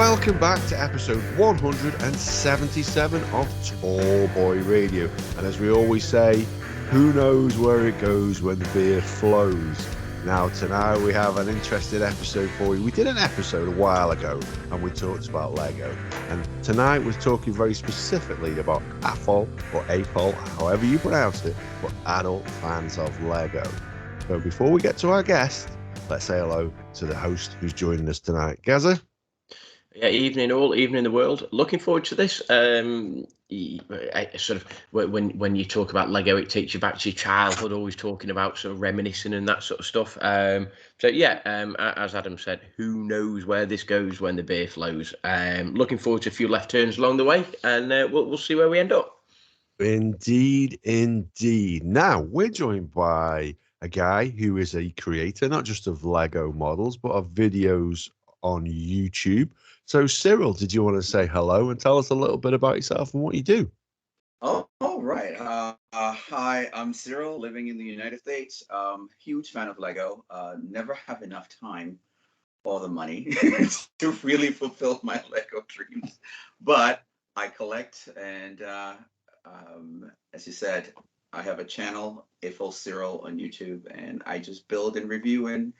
Welcome back to episode 177 of Tall Boy Radio. And as we always say, who knows where it goes when the beer flows? Now, tonight we have an interesting episode for you. We did an episode a while ago and we talked about Lego. And tonight we're talking very specifically about AFOL or AFOL, however you pronounce it, for adult fans of Lego. So before we get to our guest, let's say hello to the host who's joining us tonight. Gaza? Yeah, evening all, evening the world. Looking forward to this. Sort of when you talk about Lego, it takes you back to your childhood. Always talking about sort of reminiscing and that sort of stuff. As Adam said, who knows where this goes when the beer flows. Looking forward to a few left turns along the way, and we'll see where we end up. Indeed. Now we're joined by a guy who is a creator, not just of Lego models, but of videos on YouTube. So, Cyril, did you want to say hello and tell us a little bit about yourself and what you do? Oh, right. Hi, I'm Cyril, living in the United States. Huge fan of Lego. Never have enough time or the money to really fulfill my Lego dreams. But I collect, and as you said, I have a channel, AFOL Cyril, on YouTube, and I just build and review and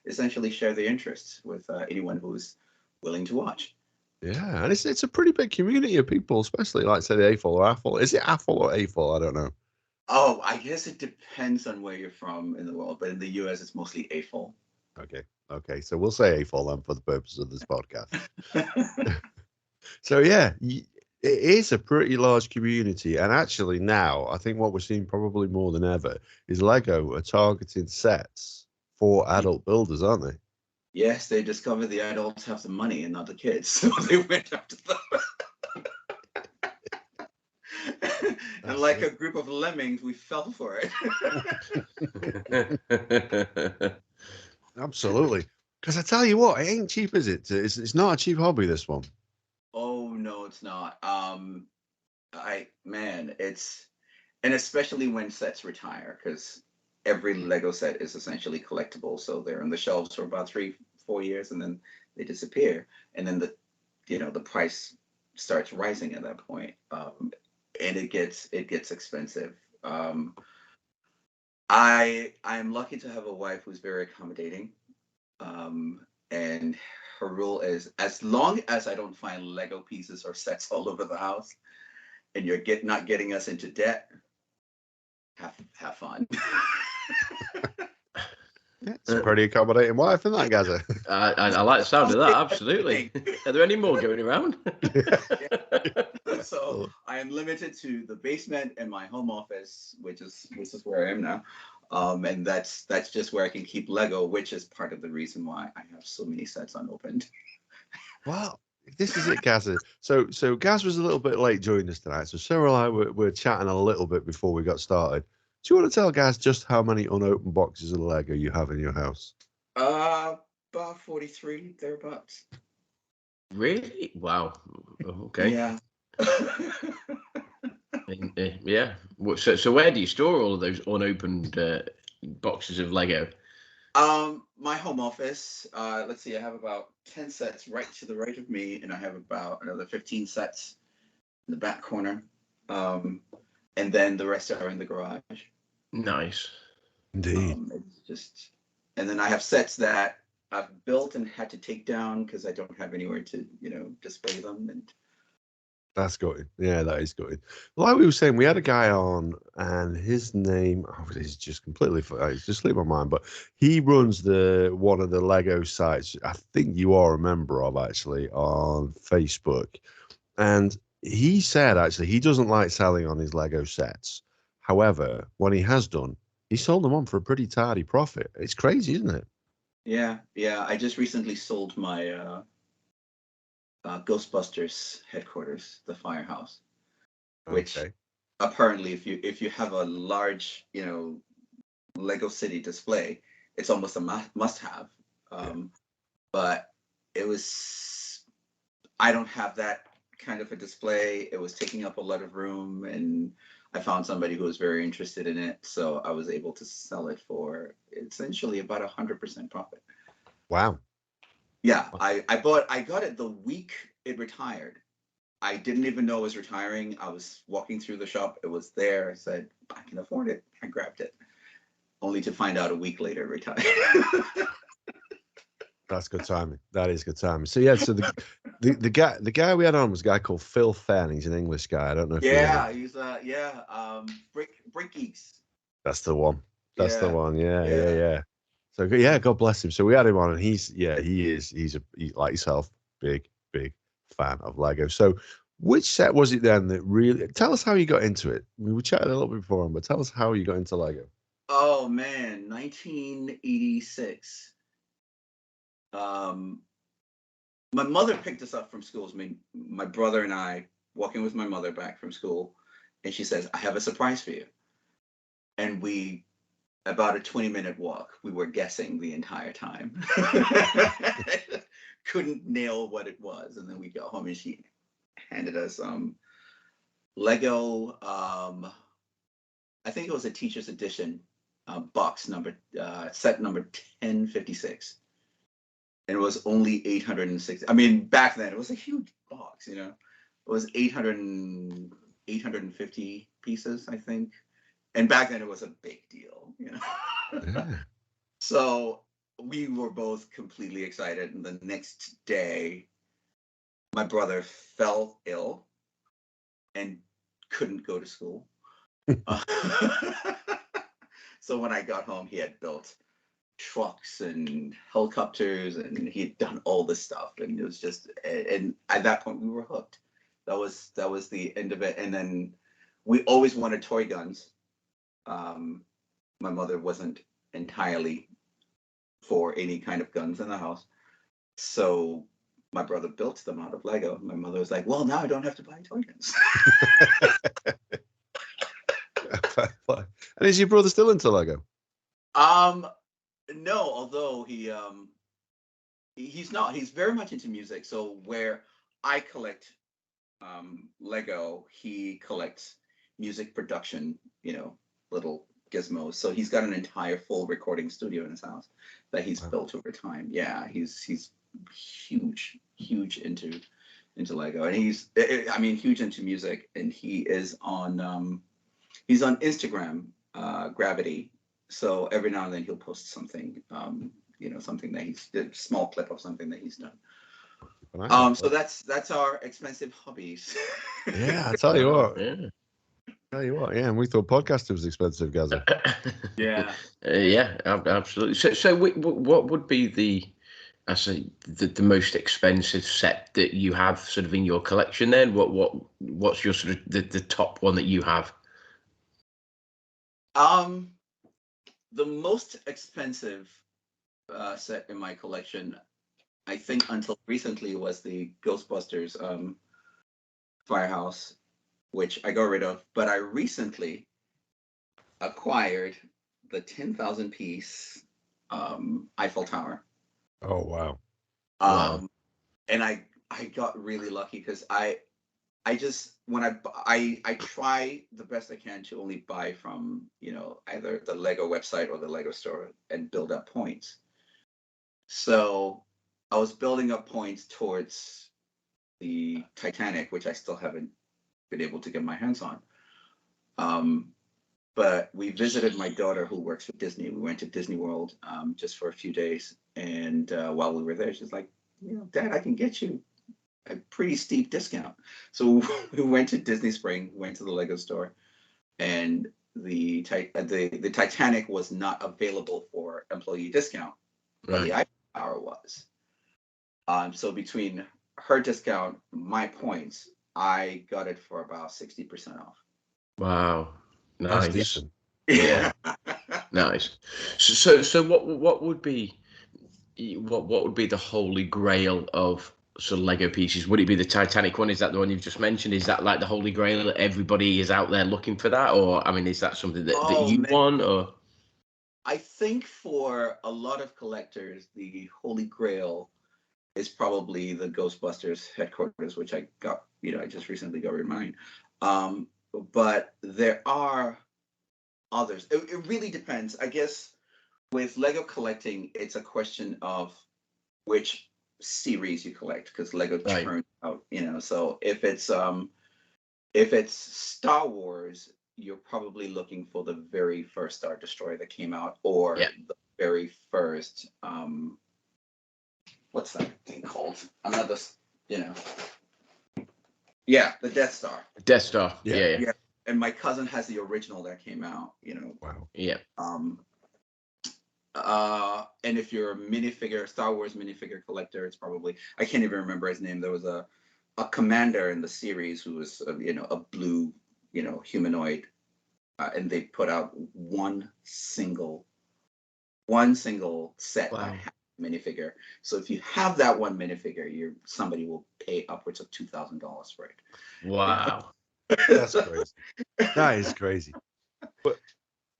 essentially share the interests with anyone who's willing to watch. Yeah, and it's a pretty big community of people, especially like say the AFOL or AFOL. Is it AFOL or AFOL? I don't know. Oh, I guess it depends on where you're from in the world, but in the US it's mostly AFOL. Okay, so we'll say AFOL then for the purpose of this podcast. So yeah, it is a pretty large community, and actually now I think what we're seeing probably more than ever is Lego are targeting sets for adult builders, aren't they? Yes, they discovered the adults have the money and not the kids, so they went after them. And like a group of lemmings, we fell for it. Absolutely. Because I tell you what, it ain't cheap, is it? It's not a cheap hobby, this one. Oh no, it's not. And especially when sets retire, because every Lego set is essentially collectible, so they're on the shelves for about 3-4 years, and then they disappear, and then the price starts rising at that point, and it gets expensive. I'm lucky to have a wife who's very accommodating, and her rule is, as long as I don't find Lego pieces or sets all over the house, and you're not getting us into debt, have fun. It's a pretty accommodating wife, isn't that, Gaza? I like the sound of that, absolutely. Are there any more going around? So I am limited to the basement and my home office, which is where I am now. And that's just where I can keep Lego, which is part of the reason why I have so many sets unopened. Well, this is it, Gaz. So Gaz was a little bit late joining us tonight. So Cyril and I were chatting a little bit before we got started. Do you want to tell Gaz just how many unopened boxes of Lego you have in your house? About 43, thereabouts. Really? Wow. Okay. Yeah. Yeah. So where do you store all of those unopened boxes of Lego? My home office. Let's see. I have about 10 sets right to the right of me, and I have about another 15 sets in the back corner. And then the rest are in the garage. Nice. Indeed. And then I have sets that I've built and had to take down because I don't have anywhere to, display them. And that's good. Yeah, that is good. Like we were saying, we had a guy on, and his name is just completely, it's just slipped my mind. But he runs one of the Lego sites. I think you are a member of, actually, on Facebook, and he said actually he doesn't like selling on his Lego sets. However, when he has done, he sold them on for a pretty tidy profit. It's crazy, isn't it? Yeah. I just recently sold my Ghostbusters headquarters, the firehouse, which apparently, if you have a large, Lego City display, it's almost a must-have. But I don't have that kind of a display. It was taking up a lot of room, and I found somebody who was very interested in it, so I was able to sell it for essentially about 100% profit. Wow. Yeah, I got it the week it retired. I didn't even know it was retiring. I was walking through the shop. It was there. I said, I can afford it. I grabbed it, only to find out a week later it retired. That's good timing. That is good timing. So yeah, so the guy we had on was a guy called Phil Fenn. He's an English guy. I don't know if you know. Yeah, he's Brick Geeks. That's the one. That's the Yeah, one. Yeah, yeah, yeah. yeah. So yeah, God bless him. So we had him on, and he's like yourself, big fan of Lego. So which set was it then that really? Tell us how you got into it. We were chatting a little bit before, but tell us how you got into Lego. Oh man, 1986. My mother picked us up from school. I mean, my brother and I walking with my mother back from school, and she says, "I have a surprise for you." And we, about a 20-minute walk, we were guessing the entire time. Couldn't nail what it was, and then we got home and she handed us Lego. I think it was a teacher's edition box number set number 1056. And it was only 860. I mean, back then it was a huge box, you know. It was 850 pieces, I think. And back then it was a big deal, you know. Yeah. So we were both completely excited. And the next day, my brother fell ill and couldn't go to school. So when I got home, he had built trucks and helicopters, and he'd done all this stuff, and it was just, and at that point we were hooked. That was the end of it. And then we always wanted toy guns. My mother wasn't entirely for any kind of guns in the house, so my brother built them out of Lego. My mother was like, well, now I don't have to buy toy guns. And is your brother still into Lego? No, although he's not. He's very much into music. So where I collect Lego, he collects music production, you know, little gizmos. So he's got an entire full recording studio in his house that he's built over time. Yeah, he's huge into Lego, and I mean, huge into music, and he's on Instagram, Gravity. So every now and then he'll post something, you know, something that he's a small clip of something that he's done. So that's our expensive hobbies. Yeah, I tell you what. Yeah. Yeah, and we thought podcasting was expensive, Gazza. Yeah. Yeah, absolutely. So what would be the most expensive set that you have sort of in your collection then? What's your sort of the top one that you have? The most expensive set in my collection, I think until recently, was the Ghostbusters Firehouse, which I got rid of. But I recently acquired the 10,000 piece Eiffel Tower. Oh wow. Wow. And I got really lucky because I just when I try the best I can to only buy from, you know, either the Lego website or the Lego store and build up points. So I was building up points towards the Titanic, which I still haven't been able to get my hands on. But we visited my daughter who works for Disney. We went to Disney World just for a few days, and while we were there, she's like, you know, Dad, I can get you a pretty steep discount. So we went to Disney Spring, went to the Lego store, and the Titanic was not available for employee discount, but the Eiffel Tower was. So between her discount, my points, I got it for about 60% off. Wow. That's Nice. decent. Yeah. Nice. So what would be the holy grail of sort of Lego pieces? Would it be the Titanic one? Is that the one you've just mentioned? Is that like the holy grail that everybody is out there looking for that? Or I mean, is that something that you want? Or I think for a lot of collectors, the holy grail is probably the Ghostbusters headquarters, which I got, you know, I just recently got reminded. But there are others. It really depends. I guess with Lego collecting, it's a question of which series you collect, because Lego Right. churns out, so if it's Star Wars, you're probably looking for the very first Star Destroyer that came out, or Yeah. the very first what's that thing called? Another, yeah, the Death Star. Death Star. Yeah. Yeah. Yeah, and my cousin has the original that came out. Wow. Yeah. And if you're a Star Wars minifigure collector, it's probably, I can't even remember his name. There was a commander in the series who was a blue humanoid, and they put out one single set that Wow. had a minifigure. So if you have that one minifigure, somebody will pay upwards of $2,000 for it. Wow. That's crazy. That is crazy. But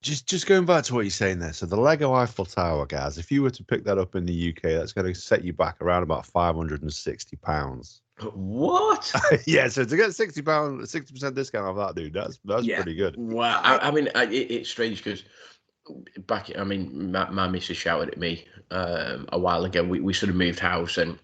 just going back to what you're saying there. So the Lego Eiffel Tower, guys, if you were to pick that up in the UK, that's going to set you back around about £560. What? Yeah, so to get £60, 60% discount off that, dude, that's pretty good. Wow. I mean, it's strange because my missus shouted at me a while ago. We sort of moved house, and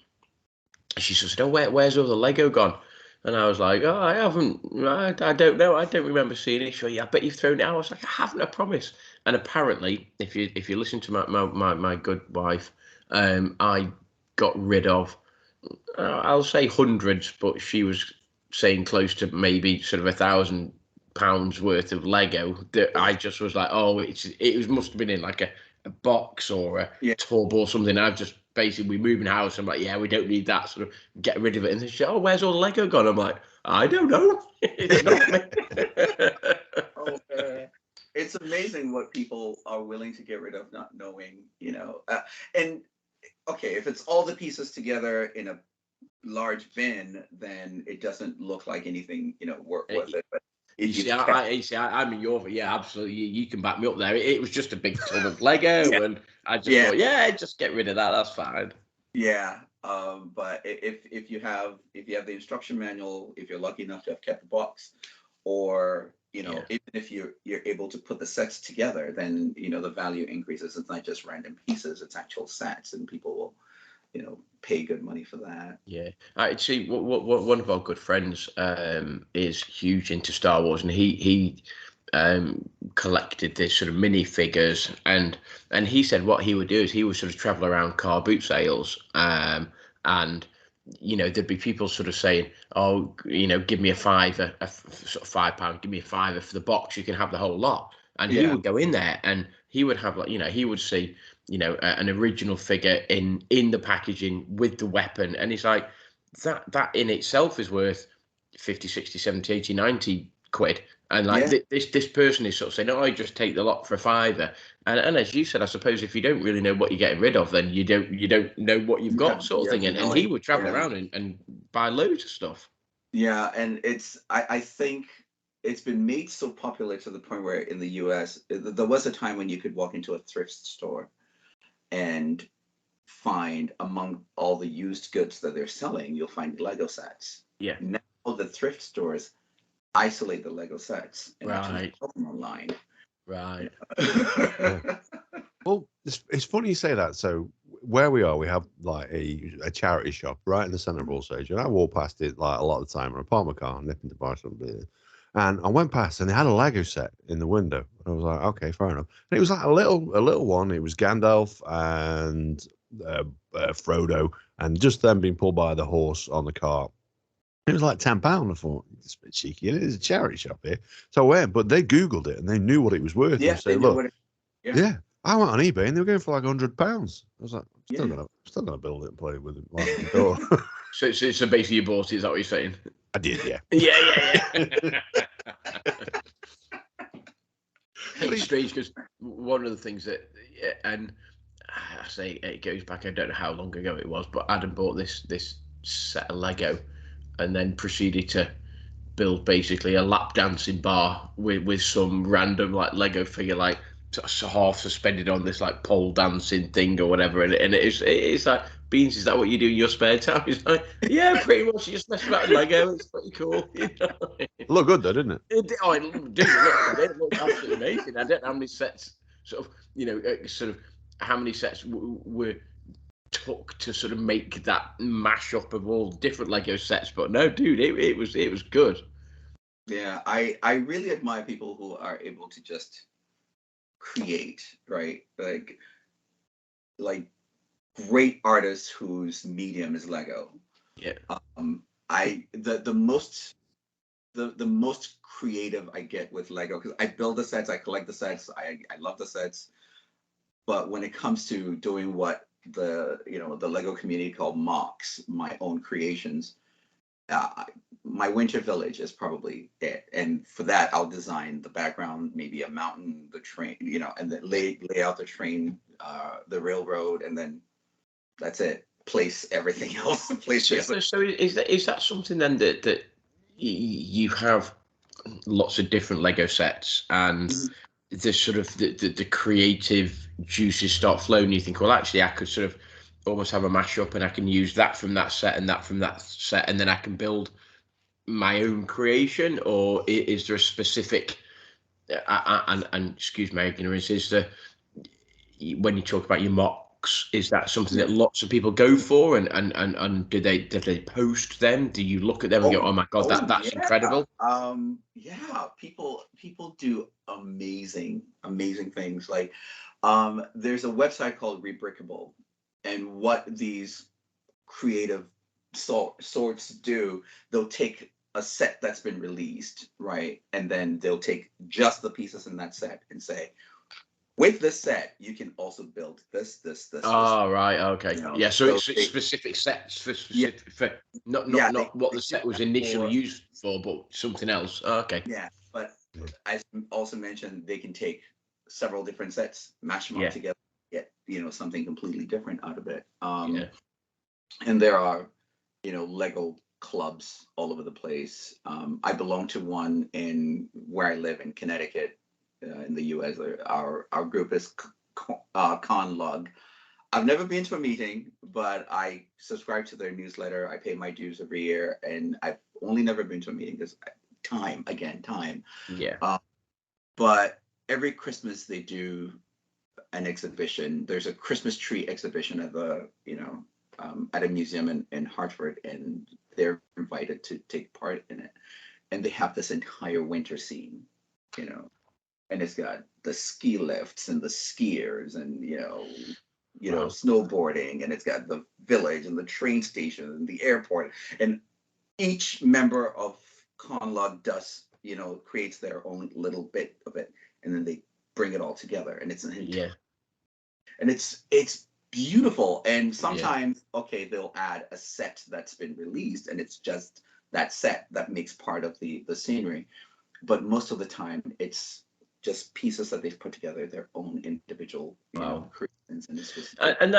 she sort of said, "Oh, where's all the Lego gone?" And I was like, "Oh, I haven't. I don't know. I don't remember seeing it." She went, "Yeah, I bet you've thrown it out." I was like, "I haven't. I promise." And apparently, if you listen to my good wife, I got rid of, I'll say hundreds, but she was saying close to maybe sort of £1,000 worth of Lego that I just was like, oh, it must have been in like a box or a Yeah. tub or something. I've just basically, we move in house. I'm like, yeah, we don't need that. Sort of get rid of it. And then she said, oh, where's all the Lego gone? I'm like, I don't know. It's not me. Oh, man. It's amazing what people are willing to get rid of, not knowing, and okay, if it's all the pieces together in a large bin, then it doesn't look like anything, worth it. But I'm in your, yeah, absolutely. You can back me up there. It was just a big tub of Lego, Yeah. and I just thought, yeah, just get rid of that. That's fine. Yeah. But if you have the instruction manual, if you're lucky enough to have kept the box, or even if you're able to put the sets together, then the value increases. It's not just random pieces; it's actual sets, and people will pay good money for that. Yeah, I see. One of our good friends is huge into Star Wars, and he collected this sort of minifigures, and he said what he would do is he would sort of travel around car boot sales, and there'd be people sort of saying, oh, give me a fiver, sort of £5, give me a fiver for the box, you can have the whole lot. And he would go in there, and he would have he would see an original figure in the packaging with the weapon, and he's like, that in itself is worth 50, 60, 70, 80, 90 quid. And like this person is sort of saying, oh, I just take the lot for a fiver. And as you said, I suppose if you don't really know what you're getting rid of, then you don't know what you've got, sort of thing. And he would travel around and buy loads of stuff. Yeah, and I think it's been made so popular to the point where in the US, there was a time when you could walk into a thrift store and find, among all the used goods that they're selling, you'll find Lego sets. Yeah. Now the thrift stores isolate the Lego sets and Right. actually sell them online. Right. Well, it's funny you say that. So where we are, we have like a charity shop right in the centre of Allstage, and I walk past it like a lot of the time. And I park my car, nipping to buy some beer, and I went past, and they had a Lego set in the window. And I was like, okay, fair enough. And it was like a little one. It was Gandalf and Frodo, and just them being pulled by the horse on the cart. It was like £10. I thought, it's a bit cheeky. It is a charity shop here. So I went, but they Googled it and they knew what it was worth. Yeah, they knew look, what I went on eBay and they were going for like £100. I was like, I'm still gonna build it and play with it. Like, so basically you bought it, is that what you're saying? I did, yeah. Yeah. It's strange because one of the things that, and I say it goes back, I don't know how long ago it was, but Adam bought this set of Lego and then proceeded to build basically a lap dancing bar with some random like Lego figure, like half suspended on this like pole dancing thing or whatever, and it's like, Beans, is that what you do in your spare time? He's like, yeah, pretty much. You just mess about with Lego. It's pretty cool. Looked good though, didn't it? It looked absolutely amazing. I don't know how many sets, sort of how many sets were took to sort of make that mashup of all different Lego sets. But no, dude, it was good. Yeah, I really admire people who are able to just create, right? Like great artists whose medium is Lego. Yeah. The most creative I get with Lego, because I build the sets, I collect the sets, I love the sets, but when it comes to doing what the Lego community called mocks, my own creations, uh, my winter village is probably it. And for that, I'll design the background, maybe a mountain, the train, and then lay out the train, the railroad, and then that's it. Place everything else. Place the other. So is that something then that you have lots of different Lego sets, and Mhm. the sort of the creative juices start flowing? You think, well, actually, I could sort of almost have a mashup, and I can use that from that set and that from that set, and then I can build my own creation. Or is there a specific and excuse my ignorance, is there, when you talk about your mocks, is that something Yeah. that lots of people go for, and do they post them? Do you look at them and go, oh my god, Oh that's yeah. incredible? Yeah. People do amazing things. Like, there's a website called Rebrickable, and what these creative sorts do, they'll take a set that's been released, right, and then they'll take just the pieces in that set and say, with this set, you can also build this. Oh right, okay, yeah. So So it's they, specific sets for yeah, specific for not yeah, what they the do set was that initially for. used for, but something else. Oh, okay. Yeah, but as also mentioned, they can take several different sets, mash them up Yeah, together, get something completely different out of it. yeah. And there are Lego clubs all over the place. I belong to one in where I live in Connecticut, in the U.S. Our group is Conlog. I've never been to a meeting, but I subscribe to their newsletter. I pay my dues every year, and I've only never been to a meeting because time. Yeah. Uh, but every Christmas they do an exhibition. There's a Christmas tree exhibition at a museum in Hartford, and they're invited to take part in it. And they have this entire winter scene, you know, and it's got the ski lifts and the skiers and Wow. snowboarding, and it's got the village and the train station and the airport, and each member of Conlog does creates their own little bit of it, and then they bring it all together, and Yeah. it's beautiful. And Yeah. sometimes, okay, they'll add a set that's been released, and it's just that set that makes part of the scenery, but most of the time it's just pieces that they've put together, their own individual Wow. creations, and it's just And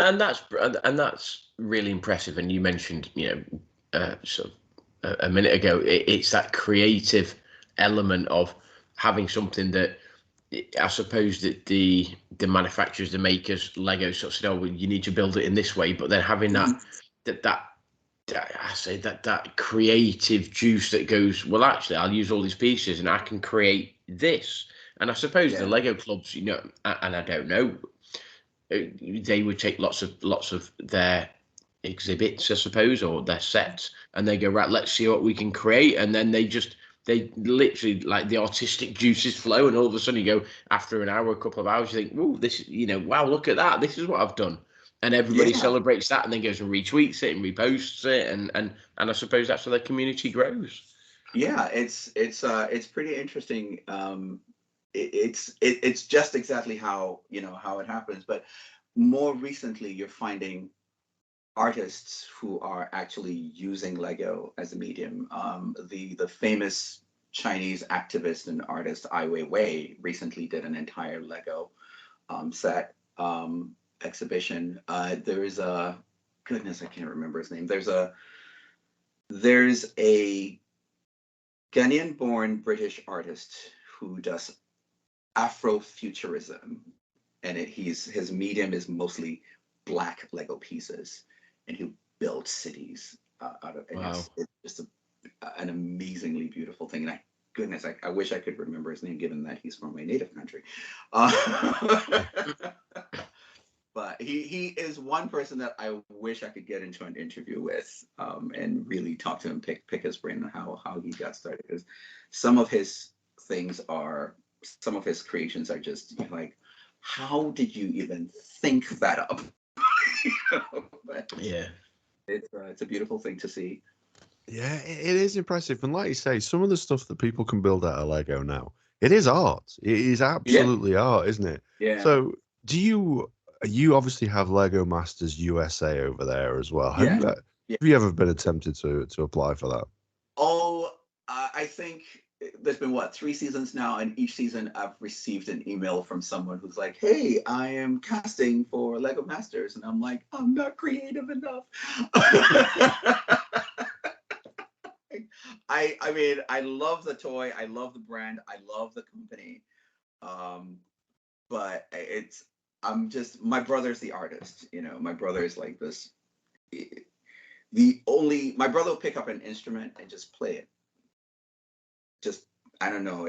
that's really impressive. And you mentioned, sort of a minute ago, it's that creative element of having something that I suppose that the manufacturers, the makers, Lego sort of said, oh, well, you need to build it in this way, but then having that I say that creative juice that goes, well, actually, I'll use all these pieces and I can create this. And I suppose the yeah. Lego clubs, and I don't know, they would take lots of their exhibits, I suppose, or their sets, and they go, right, let's see what we can create, and then they literally, like, the artistic juices flow, and all of a sudden you go, after an hour, a couple of hours, you think, oh, this, wow, look at that, this is what I've done, and everybody Yeah. celebrates that, and then goes and retweets it and reposts it, and I suppose that's how the community grows. Yeah, it's pretty interesting. It's just exactly how how it happens, but more recently you're finding artists who are actually using Lego as a medium. The famous Chinese activist and artist Ai Weiwei recently did an entire Lego set exhibition. There is a goodness, I can't remember his name. There's a Ghanaian-born British artist who does Afrofuturism, and his medium is mostly black Lego pieces, and he builds cities out of, and Wow. it's just an amazingly beautiful thing. And goodness, I wish I could remember his name, given that he's from my native country. Uh, but he is one person that I wish I could get into an interview with, and really talk to him, pick his brain on how he got started. Because some of his some of his creations are just like, how did you even think that up? But Yeah. it's a beautiful thing to see. Yeah, it is impressive. And like you say, some of the stuff that people can build out of Lego now, it is art. It is absolutely art, isn't it? Yeah. So you obviously have Lego Masters USA over there as well. Yeah. Have you ever been attempted to apply for that? Oh, I think there's been 3 seasons now, and each season I've received an email from someone who's like, "Hey, I am casting for Lego Masters," and I'm like, "I'm not creative enough." I mean, I love the toy, I love the brand, I love the company, but my brother's the artist. My brother is like this. My brother will pick up an instrument and just play it. Just, I don't know,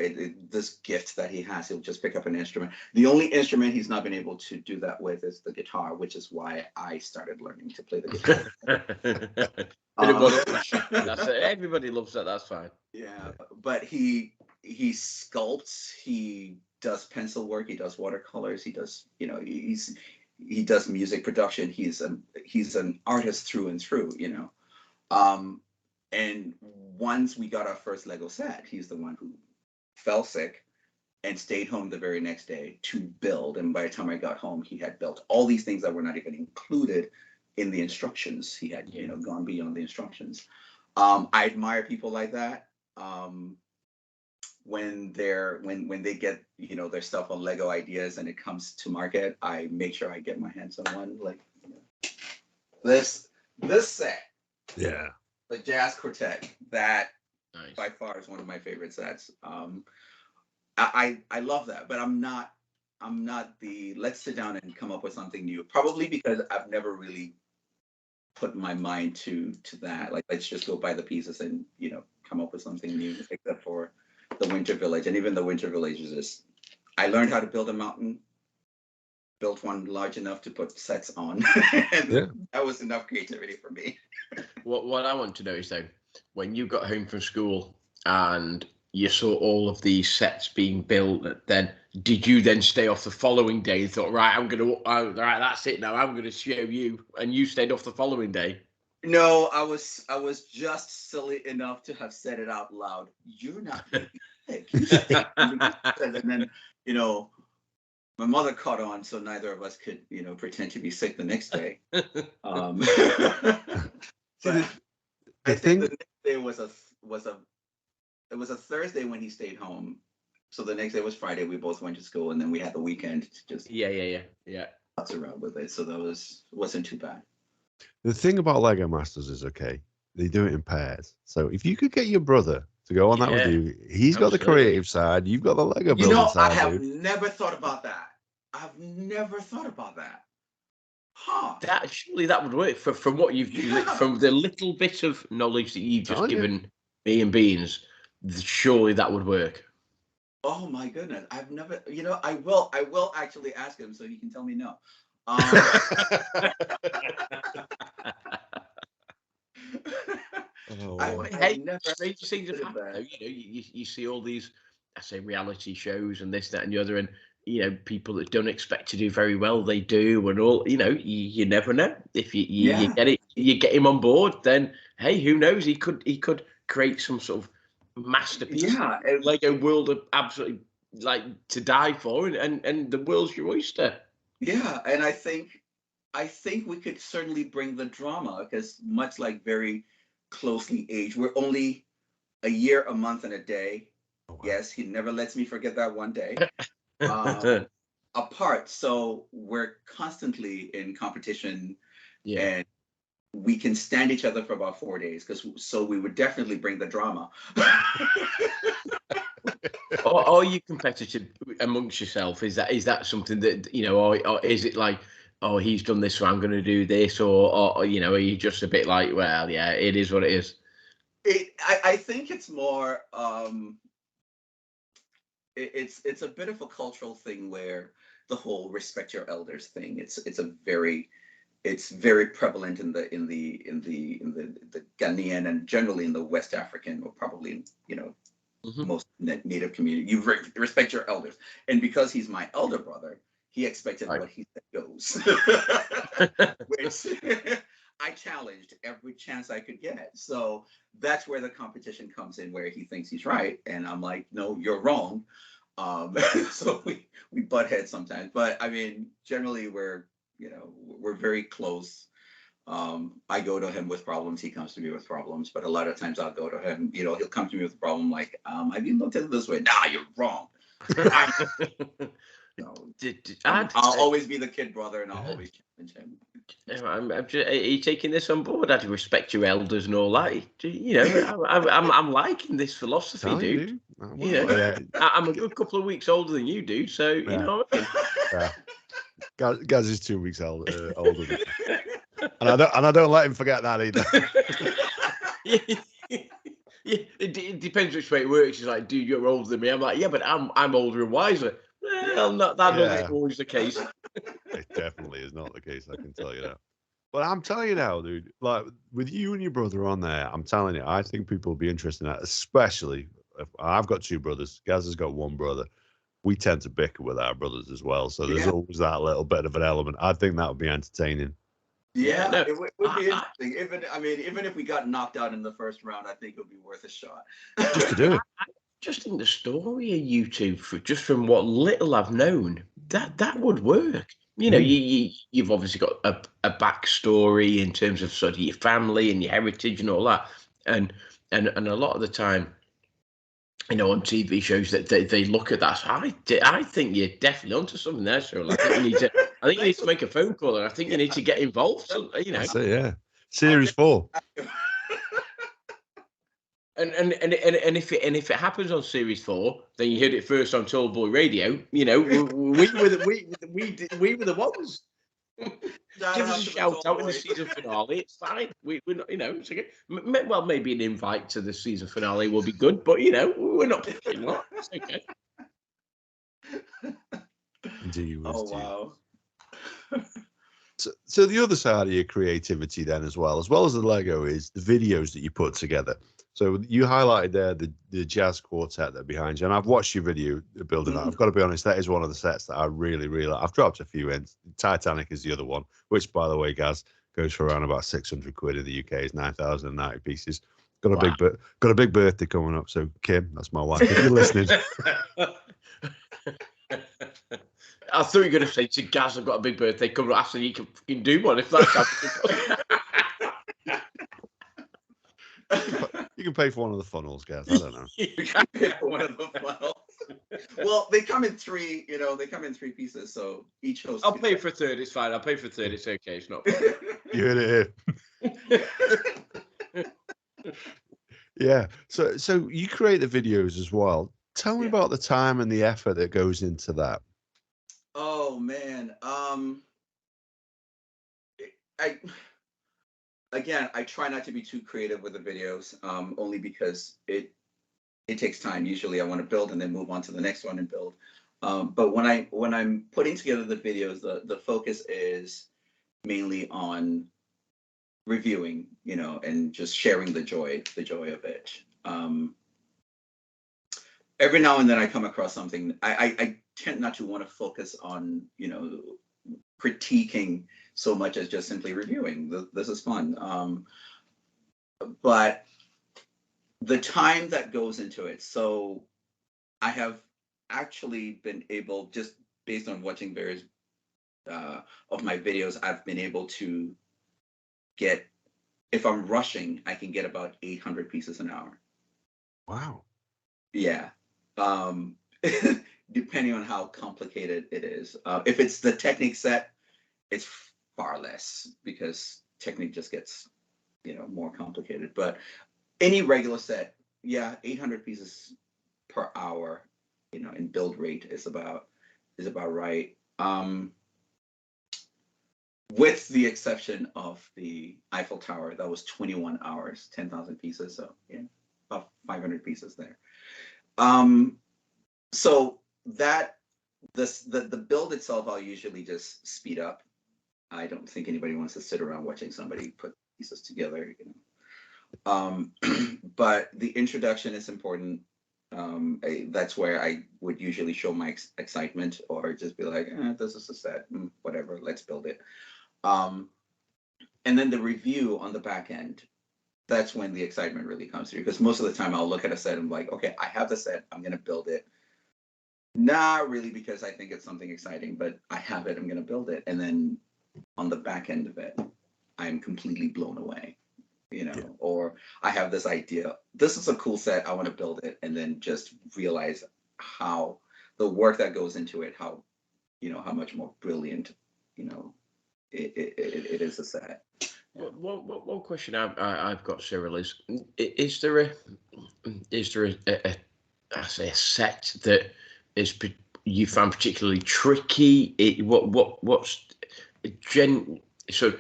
this gift that he has, he'll just pick up an instrument. The only instrument he's not been able to do that with is the guitar, which is why I started learning to play the guitar. That's it. Everybody loves that. That's fine. Yeah, but he sculpts, he does pencil work, he does watercolors, he does, he does music production. He's an artist through and through. And once we got our first Lego set, he's the one who fell sick and stayed home the very next day to build. And by the time I got home, he had built all these things that were not even included in the instructions. He had, gone beyond the instructions. I admire people like that. When they get, their stuff on Lego ideas and it comes to market, I make sure I get my hands on one. Like this set. Yeah. The Jazz Quartet, that Nice. by far is one of my favorite sets. I love that, but I'm not the let's sit down and come up with something new. Probably because I've never really put my mind to that. Like, let's just go buy the pieces and come up with something new, except for the Winter Village. And even the Winter Village is just, I learned how to build a mountain, built one large enough to put sets on, and that was enough creativity for me. What I want to know is, though, when you got home from school and you saw all of these sets being built, then did you then stay off the following day and thought, right, right, that's it now, I'm gonna show you, and you stayed off the following day? No, I was just silly enough to have said it out loud. You're not sick. You stay. And then, my mother caught on, so neither of us could, pretend to be sick the next day. But I think the next day was a Thursday when he stayed home. So the next day was Friday. We both went to school, and then we had the weekend to just mess around with it. So that wasn't too bad. The thing about Lego Masters is, they do it in pairs. So if you could get your brother to go on that with you, he's got the creative side, you've got the Lego building side. I have never thought about that. I've never thought about that. Huh. Surely that would work from what you've from the little bit of knowledge that you've just given me and Beans. Surely that would work. Oh my goodness! I've never. I will actually ask him so he can tell me no. Strange things have happened. You see all these, I say, reality shows and this, that, and the other, and people that don't expect to do very well, they do, and all. You never know. If you get him on board, then hey, who knows? He could create some sort of masterpiece. Yeah, Lego world of absolutely like to die for, and the world's your oyster. Yeah, and I think we could certainly bring the drama, because much like very closely aged, we're only a year, a month, and a day. Oh, wow. Yes, he never lets me forget that one day. Apart, so we're constantly in competition, and we can stand each other for about 4 days, so we would definitely bring the drama. Are you competitive amongst yourself? Is that something that or is it like, oh, he's done this, so I'm going to do this, or are you just a bit like, well, yeah, it is what it is? I think it's more it's a bit of a cultural thing where the whole respect your elders thing. It's very prevalent in the Ghanaian and generally in the West African, or probably, most native community. You respect your elders, and because he's my elder brother, he expected what he said goes, which I challenged every chance I could get. So that's where the competition comes in, where he thinks he's right, and I'm like, no, you're wrong. So we butt heads sometimes, but I mean, generally we're very close. I go to him with problems, he comes to me with problems, but a lot of times I'll go to him, he'll come to me with a problem like, have you looked at it this way? Nah, you're wrong. I'll always be the kid brother, and I'll always challenge him. Are you taking this on board? I'd respect your elders and all that. I'm liking this philosophy, dude. I'm a good couple of weeks older than you, dude. So you know what I mean? Gaz is 2 weeks older than me. And I don't let him forget that either. Yeah, it depends which way it works. He's like, dude, you're older than me. I'm like, yeah, but I'm older and wiser. Well, that's always the case. It definitely is not the case, I can tell you that. But I'm telling you now, dude, like with you and your brother on there, I'm telling you, I think people will be interested in that, especially if I've got 2 brothers. Gaz has got 1 brother. We tend to bicker with our brothers as well. So there's always that little bit of an element. I think that would be entertaining. Yeah, no, it would be interesting. Even if we got knocked out in the first round, I think it would be worth a shot. Just to do it. Just in the story of you two, just from what little I've known, that would work. You've obviously got a backstory in terms of sort of your family and your heritage and all that, and a lot of the time, on TV shows that they look at that. So I think you're definitely onto something there, Cyril. I think you need to make a phone call, and I think you need to get involved. So, That's it, yeah. Series 4. And if it happens on Series 4, then you heard it first on Tall Boy Radio. We were the ones. Give us a shout out in the season finale. It's fine. We're not, it's okay. Well, maybe an invite to the season finale will be good, but we're not pushing that. It's okay. Wow. So the other side of your creativity then as well as the Lego, is the videos that you put together. So you highlighted there the jazz quartet that behind you, and I've watched your video building that. I've got to be honest, that is one of the sets that I really, really like. I've dropped a few in. Titanic is the other one, which, by the way, Gaz, goes for around about 600 quid in the UK. Is 9,090 pieces. Got a big birthday coming up. So Kim, that's my wife. If you're listening. I thought you were going to say to Gaz, I've got a big birthday coming up, so you can do one if that's happening. You can pay for one of the funnels, Gaz. I don't know. You can pay for one of the funnels. Well, they come in 3. They come in 3 pieces, so each host. I'll pay for a third. It's fine. I'll pay for a third. It's okay. It's not. You heard it here. Yeah. So you create the videos as well. Tell me about the time and the effort that goes into that. Oh man. I try not to be too creative with the videos, only because it takes time. Usually I want to build and then move on to the next one and build. But when I'm putting together the videos, the focus is mainly on reviewing, and just sharing the joy of it. Every now and then I come across something. I tend not to want to focus on, critiquing so much as just simply reviewing. This is fun. But the time that goes into it. So I have actually been able, just based on watching various of my videos, I've been able to get, if I'm rushing, I can get about 800 pieces an hour. Wow. Yeah. Depending on how complicated it is. If it's the Technic set, it's far less, because Technic just gets, more complicated. But any regular set, 800 pieces per hour, in build rate is about right. With the exception of the Eiffel Tower, that was 21 hours, 10,000 pieces. So about 500 pieces there. So that the build itself, I'll usually just speed up. I don't think anybody wants to sit around watching somebody put pieces together, you know. But the introduction is important. That's where I would usually show my excitement, or just be like, this is a set, whatever, let's build it. And then the review on the back end, that's when the excitement really comes through. Because most of the time I'll look at a set and I'm like, okay, I have the set, I'm going to build it. Not really because I think it's something exciting, but I have it, I'm going to build it. And then on the back end of it, I'm completely blown away, you know, or I have this idea, this is a cool set, I want to build it, and then just realize how the work that goes into it, how, you know, how much more brilliant, you know, it is a set. One question I've got, Cyril, is there a I say a set that you found particularly tricky? So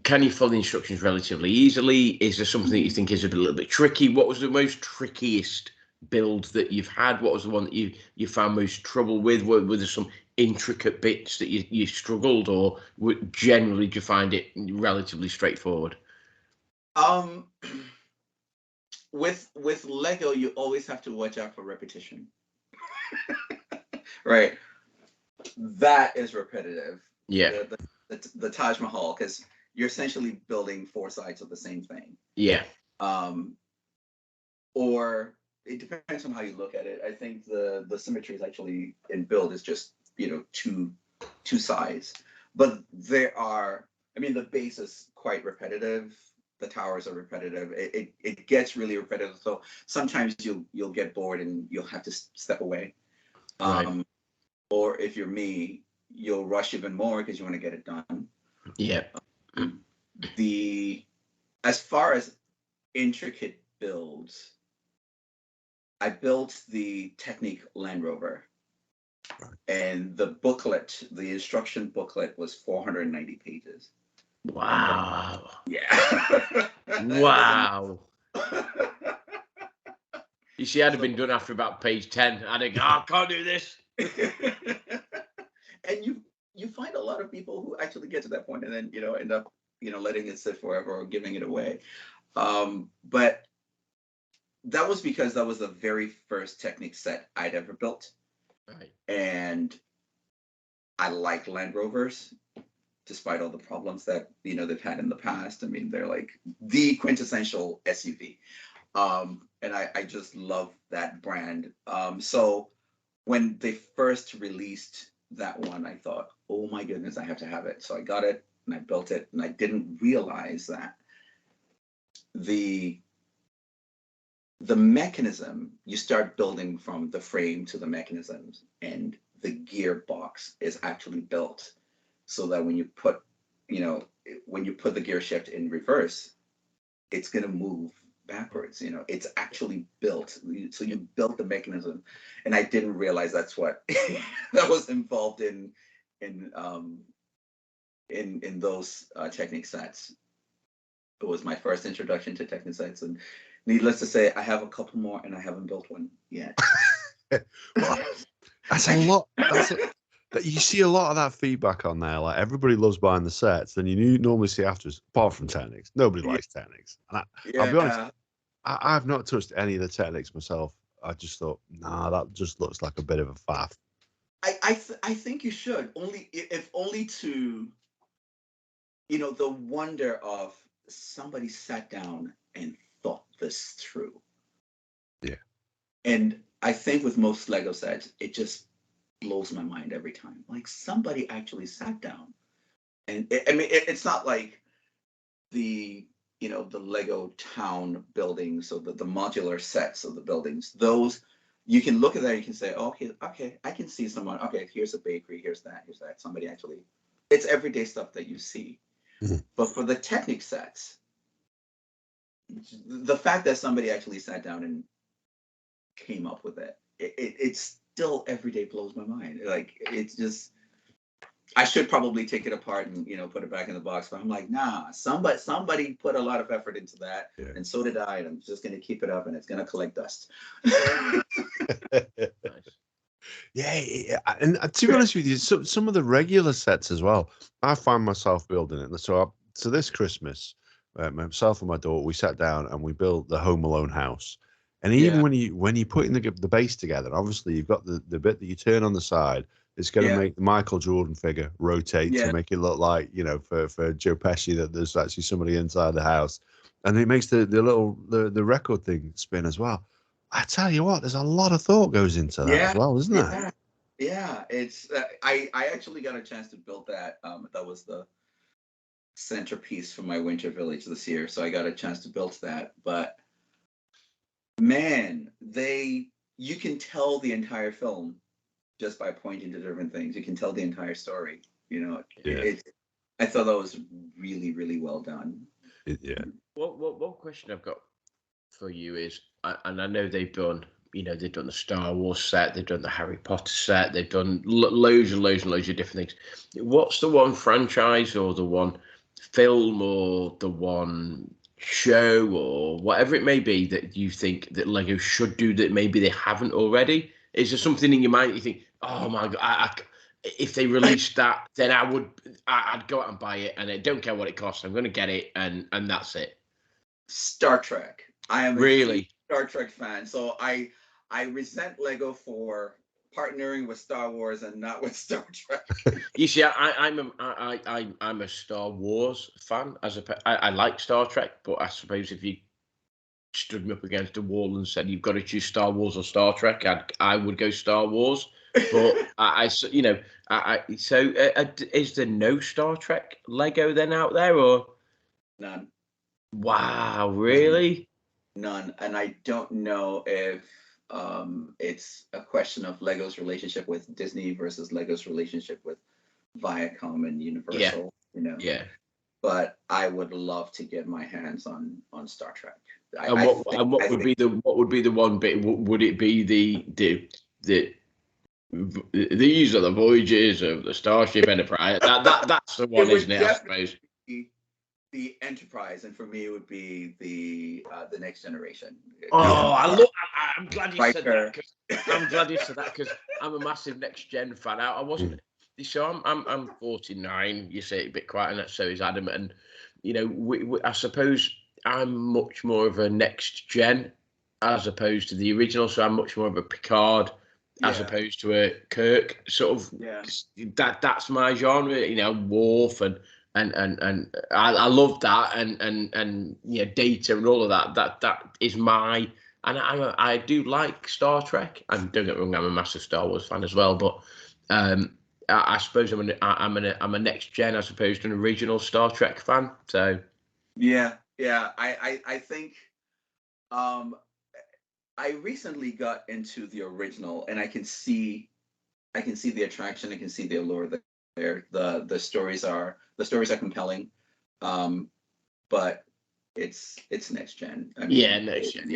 can you follow the instructions relatively easily? Is there something that you think is a little bit tricky? What was the most trickiest build that you've had? What was the one that you found most trouble with? Were there some intricate bits that you struggled, or generally do you find it relatively straightforward? With Lego, you always have to watch out for repetition. Right, that is repetitive. Yeah, the Taj Mahal, because you're essentially building four sides of the same thing. Yeah. Or it depends on how you look at it. I think the symmetry is actually in build is just, you know, two sides. But there are, I mean, the base is quite repetitive. The towers are repetitive. It gets really repetitive. So sometimes you'll get bored and you'll have to step away. Right. Or if you're me, you'll rush even more because you want to get it done. Yeah. As far as intricate builds, I built the Technique Land Rover, and the booklet, the instruction booklet, was 490 pages. Wow. Yeah. Wow. You see, I'd have been done after about page 10. I'd have gone, I can't do this. And you find a lot of people who actually get to that point and then, you know, end up, you know, letting it sit forever or giving it away. But that was because that was the very first Technic set I'd ever built. Right. And I like Land Rovers, despite all the problems that, you know, they've had in the past. I mean, they're like the quintessential SUV. And I just love that brand. So when they first released that one, I thought, oh my goodness, I have to have it. So I got it and I built it, and I didn't realize that the mechanism, you start building from the frame to the mechanisms, and the gearbox is actually built so that when you put the gear shift in reverse, it's going to move backwards. You know, it's actually built. So you built the mechanism, and I didn't realize that's what that was involved in those Technic sets. It was my first introduction to Technic sets, and needless to say, I have a couple more, and I haven't built one yet. Well, that's a lot. You see a lot of that feedback on there. Like, everybody loves buying the sets. Then you normally see afterwards, apart from Technics, nobody likes Technics. And I'll be honest, I've not touched any of the Technics myself. I just thought, nah, that just looks like a bit of a faff. I think you should, only to, you know, the wonder of somebody sat down and thought this through. Yeah. And I think with most Lego sets, it just blows my mind every time. Like, somebody actually sat down, and it's not like the Lego town buildings, so the modular sets of the buildings. Those, you can look at that, you can say, oh, okay, I can see someone. Okay, here's a bakery, here's that. Somebody actually, it's everyday stuff that you see. Mm-hmm. But for the Technic sets, the fact that somebody actually sat down and came up with it's still every day blows my mind. Like, it's just, I should probably take it apart and, you know, put it back in the box, but I'm like, nah, somebody put a lot of effort into that, and so did I, and I'm just going to keep it up, and it's going to collect dust. Nice. Yeah, and to be honest with you, some of the regular sets as well, I find myself building it. So this Christmas, myself and my daughter, we sat down and we built the Home Alone house. And even Yeah. when you putting the base together, obviously you've got the bit that you turn on the side. It's going to Yeah. make the Michael Jordan figure rotate Yeah. to make it look like, for Joe Pesci, that there's actually somebody inside the house, and it makes the record thing spin as well. I tell you what, there's a lot of thought goes into that as Yeah. well, isn't there? Yeah. Yeah. It's I actually got a chance to build that. That was the centerpiece for my winter village this year, so I got a chance to build that. But man, you can tell the entire film just by pointing to different things. You can tell the entire story. Yeah. I thought that was really, really well done. Yeah. One question I've got for you is, and I know they've done the Star Wars set, they've done the Harry Potter set, they've done loads and loads and loads of different things. What's the one franchise or the one film or the one show or whatever it may be that you think that Lego should do that maybe they haven't already? Is there something in your mind that you think, oh my God, if they released that, then I'd go out and buy it, and I don't care what it costs. I'm going to get it, and that's it. Star Trek. I am a Really? huge Star Trek fan, so I resent Lego for partnering with Star Wars and not with Star Trek. You see, I'm a Star Wars fan. I like Star Trek, but I suppose if you stood me up against a wall and said you've got to choose Star Wars or Star Trek, I would go Star Wars. But is there no Star Trek Lego then out there, or None. wow, really? None. And I don't know if it's a question of Lego's relationship with Disney versus Lego's relationship with Viacom and Universal. Yeah. But I would love to get my hands on Star Trek. What would be the one bit? Would it be these are the voyages of the Starship Enterprise? That's the one, isn't it? I suppose. The Enterprise, and for me, it would be the Next Generation. Oh, I'm glad you said Riker. that. I'm glad you said that because I'm a massive Next Gen fan. I wasn't. So I'm 49. You say it a bit quiet, and so is Adam. And I suppose I'm much more of a Next Gen as opposed to the original. So I'm much more of a Picard as opposed to a Kirk. Sort of. Yeah. That's my genre. Worf and I love that and Data and all of that. That is my. And I do like Star Trek. And don't get me wrong, I'm a massive Star Wars fan as well. But I suppose I'm a next gen as opposed to an original Star Trek fan. So yeah. I think I recently got into the original, and I can see the attraction. I can see the allure there. The stories are compelling, but it's next gen. I mean, next gen.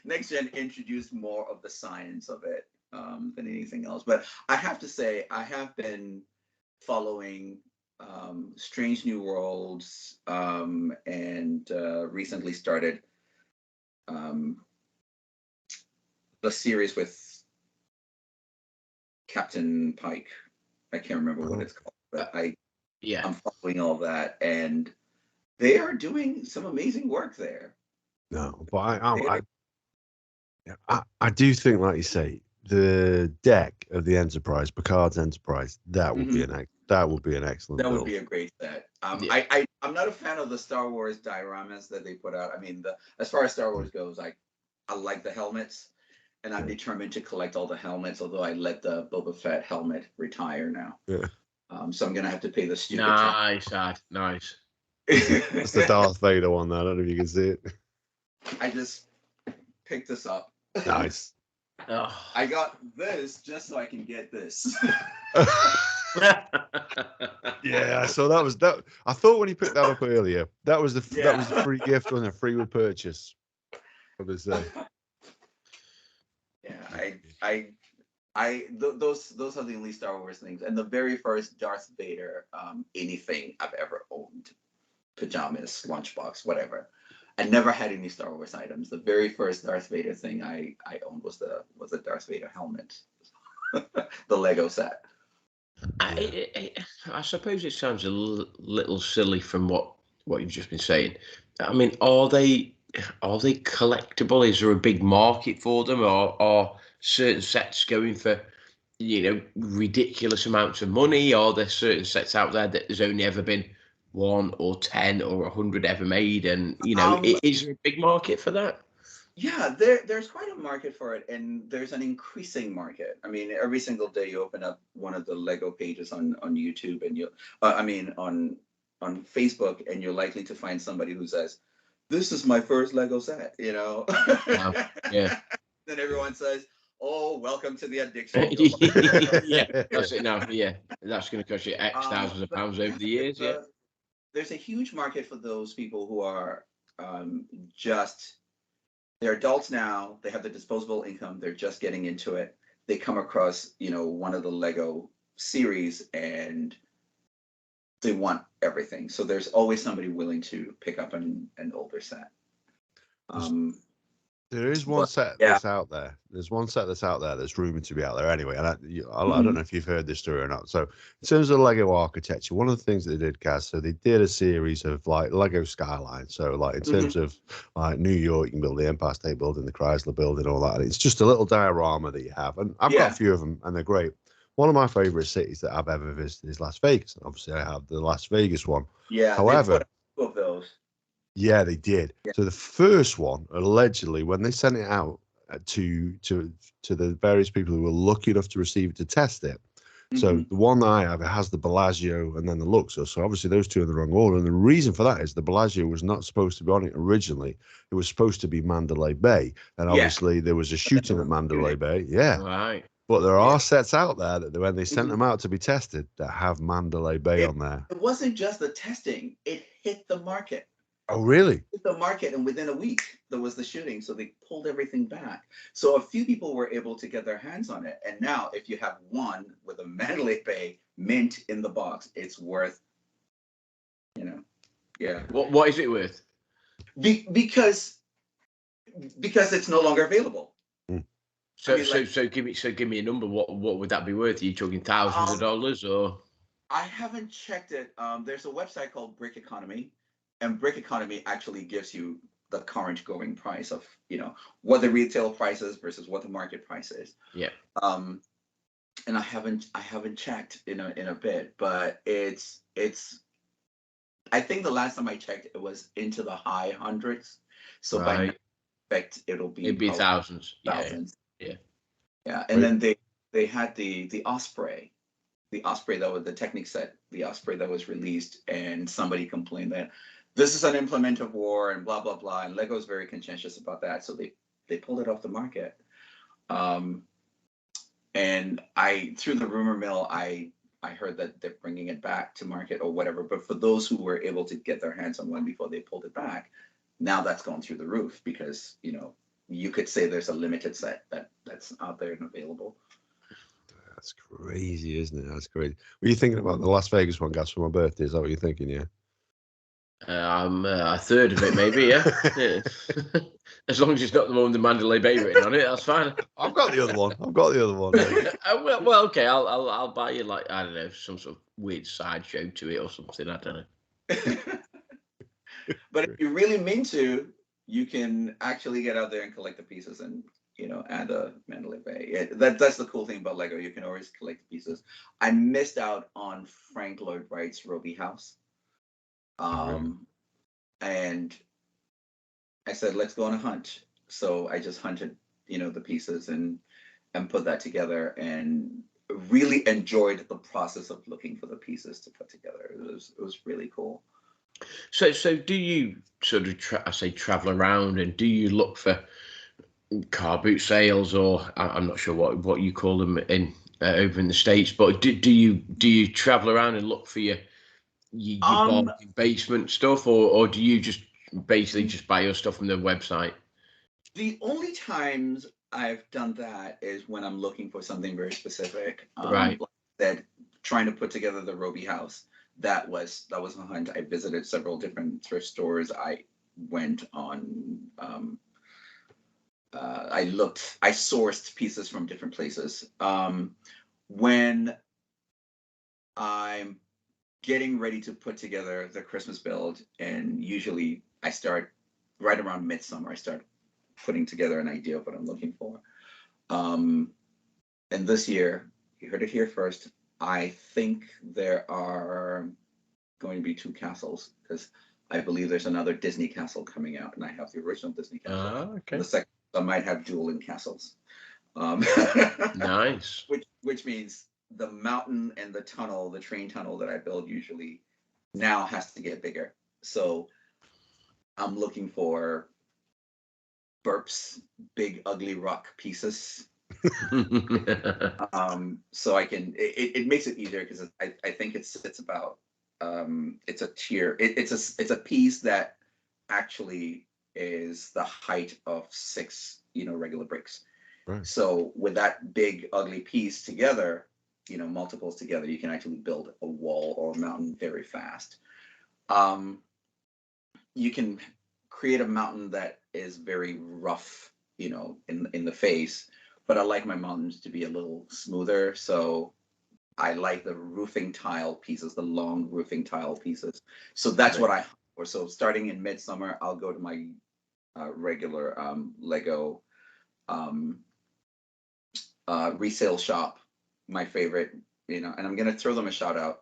Next gen introduced more of the science of it than anything else. But I have to say, I have been following Strange New Worlds and recently started the series with Captain Pike. I can't remember what it's called, but I'm following all that, and they are doing some amazing work there. No, but I do think, like you say, the deck of the Enterprise, Picard's Enterprise, that would be an excellent That build. would be a great set. I'm not a fan of the Star Wars dioramas that they put out. I mean, as far as Star Wars goes, I like the helmets, and I'm determined to collect all the helmets. Although I let the Boba Fett helmet retire now, so I'm gonna have to pay the stupid. Nice. It's the Darth Vader one. I don't know if you can see it. I just picked this up. Nice. I got this just so I can get this. Yeah, so that was that. I thought when you picked that up earlier, that was the free gift and a free with purchase. What did they say? Yeah, those are the only Star Wars things, and the very first Darth Vader anything I've ever owned, pajamas, lunchbox, whatever. I never had any Star Wars items. The very first Darth Vader thing I owned was the Darth Vader helmet, the Lego set. I suppose it sounds a little silly from what you've just been saying. I mean, are they collectible? Is there a big market for them, or are certain sets going for ridiculous amounts of money? Are there certain sets out there that there's only ever been 1 or 10 or 100 ever made, and is there a big market for that? Yeah, there's quite a market for it, and there's an increasing market. I mean, every single day you open up one of the Lego pages on YouTube, and on Facebook, and you're likely to find somebody who says, "This is my first Lego set," Wow. Yeah. Then everyone says, "Oh, welcome to the addiction." Yeah, that's it now. Yeah, that's going to cost you X thousands of But pounds over yeah, the years. Yeah. there's a huge market for those people who are just they're adults now. They have the disposable income. They're just getting into it. They come across, one of the Lego series, and they want everything. So there's always somebody willing to pick up an older set. There is one set that's out there. There's one set that's out there that's rumored to be out there anyway. And I don't know if you've heard this story or not. So in terms of Lego architecture, one of the things that they did, Gaz, so they did a series of like Lego Skyline. So like in terms of like New York, you can build the Empire State Building, the Chrysler Building, all that. And it's just a little diorama that you have. And I've got a few of them, and they're great. One of my favorite cities that I've ever visited is Las Vegas. And obviously, I have the Las Vegas one. Yeah. However, they put of those. Yeah, they did. Yeah. So the first one, allegedly, when they sent it out to the various people who were lucky enough to receive it to test it. So the one that I have, it has the Bellagio and then the Luxor. So obviously those two are in the wrong order. And the reason for that is the Bellagio was not supposed to be on it originally. It was supposed to be Mandalay Bay. And obviously there was a shooting at Mandalay Bay. Yeah. Right. But there are sets out there that when they sent them out to be tested that have Mandalay Bay on there. It wasn't just the testing. It hit the market. Oh, really? The market, and within a week there was the shooting, so they pulled everything back. So a few people were able to get their hands on it, and now if you have one with a Mandalay Bay mint in the box, it's worth, What is it worth? Because it's no longer available. So give me a number. What would that be worth? Are you talking thousands of dollars, or? I haven't checked it. There's a website called Brick Economy. And Brick Economy actually gives you the current going price of, what the retail price is versus what the market price is. Yeah. And I haven't checked in a bit, but it's I think the last time I checked it was into the high hundreds. So by now, I expect it'd be thousands. Thousands. Yeah. Yeah. And then they had the Osprey. The Osprey that was the Technic set, the Osprey that was released, and somebody complained that this is an implement of war and blah, blah, blah. And Lego's very conscientious about that. So they pulled it off the market. And through the rumor mill, I heard that they're bringing it back to market or whatever. But for those who were able to get their hands on one before they pulled it back, now that's gone through the roof because, you could say there's a limited set that's out there and available. That's crazy, isn't it? That's crazy. Were you thinking about the Las Vegas one, Gas, for my birthday? Is that what you're thinking, yeah? A third of it, maybe, yeah. As long as it's not the one with the Mandalay Bay written on it, that's fine. I've got the other one. Well, okay, I'll buy you, like, I don't know, some sort of weird sideshow to it or something. I don't know. But if you really mean to, you can actually get out there and collect the pieces and add a Mandalay Bay. That's the cool thing about Lego. You can always collect pieces. I missed out on Frank Lloyd Wright's Roby House. And I said, let's go on a hunt. So I just hunted, the pieces and put that together and really enjoyed the process of looking for the pieces to put together. It was really cool. So do you sort of travel around, and do you look for car boot sales, or I'm not sure what you call them in over in the States, but do you travel around and look for your basement stuff, or do you just basically just buy your stuff from the website? The only times I've done that is when I'm looking for something very specific. Right. Like I said, trying to put together the Roby House. That was a hunt. I visited several different thrift stores. I went on. I sourced pieces from different places. When I'm getting ready to put together the Christmas build, and usually I start right around midsummer. I start putting together an idea of what I'm looking for. And this year, you heard it here first. I think there are going to be 2 castles, because I believe there's another Disney castle coming out, and I have the original Disney castle. Okay. The second, I might have dueling castles. Nice. Which means the mountain and the tunnel, the train tunnel that I build usually now has to get bigger. So I'm looking for burps, big ugly rock pieces. So I can, it makes it easier, because I think it's about it's a tier. It's a piece that actually is the height of 6 regular bricks. Right. So with that big ugly piece together, multiples together, you can actually build a wall or a mountain very fast. You can create a mountain that is very rough, in the face, but I like my mountains to be a little smoother. So I like the roofing tile pieces, the long roofing tile pieces. So that's what I, or so starting in midsummer, I'll go to my regular Lego resale shop, my favorite, and I'm gonna throw them a shout out.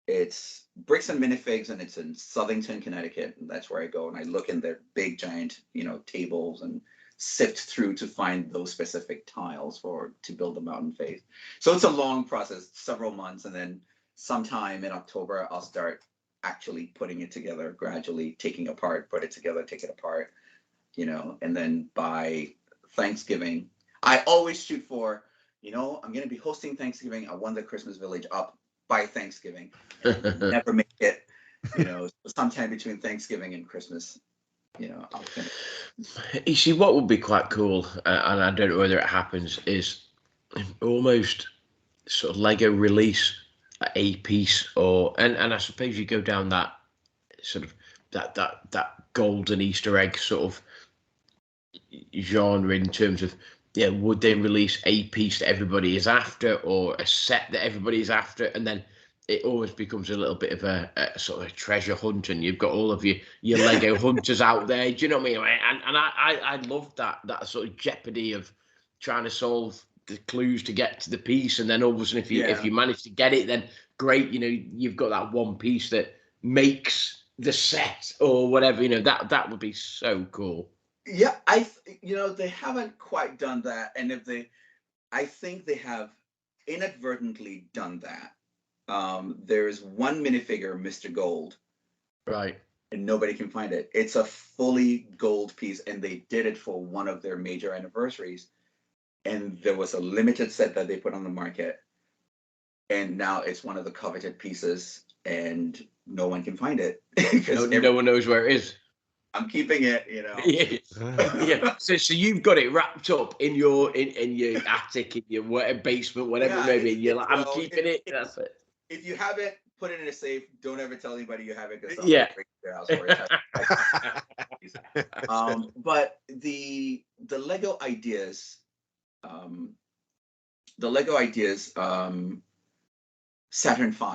It's Bricks and Minifigs, and it's in Southington, Connecticut, and that's where I go, and I look in their big giant, tables, and sift through to find those specific tiles to build the mountain face. So it's a long process, several months, and then sometime in October I'll start actually putting it together, gradually taking apart, put it together, take it apart, and then by Thanksgiving, I always shoot for, I'm going to be hosting Thanksgiving. I want the Christmas village up by Thanksgiving. And never make it, sometime between Thanksgiving and Christmas, I'll finish. You see, what would be quite cool, and I don't know whether it happens, is almost sort of Lego release a piece, and I suppose you go down that sort of that golden Easter egg sort of genre in terms of, would they release a piece that everybody is after, or a set that everybody is after, and then it always becomes a little bit of a sort of a treasure hunt, and you've got all of your Lego hunters out there. Do you know what I mean? And I love that sort of jeopardy of trying to solve the clues to get to the piece, and then all of a sudden, if you manage to get it, then great. You've got that one piece that makes the set or whatever. That would be so cool. Yeah, they haven't quite done that, and I think they have inadvertently done that. There's one minifigure, Mr. Gold, right, and nobody can find it. It's a fully gold piece, and they did it for one of their major anniversaries, and there was a limited set that they put on the market, and now it's one of the coveted pieces, and no one can find it because no one knows where it is. I'm keeping it, Yeah. So you've got it wrapped up in your attic, in your basement, whatever it may be. You're like, I'm keeping it. That's it. If you have it, put it in a safe. Don't ever tell anybody you have it, because break your house. But the Lego ideas, Saturn V,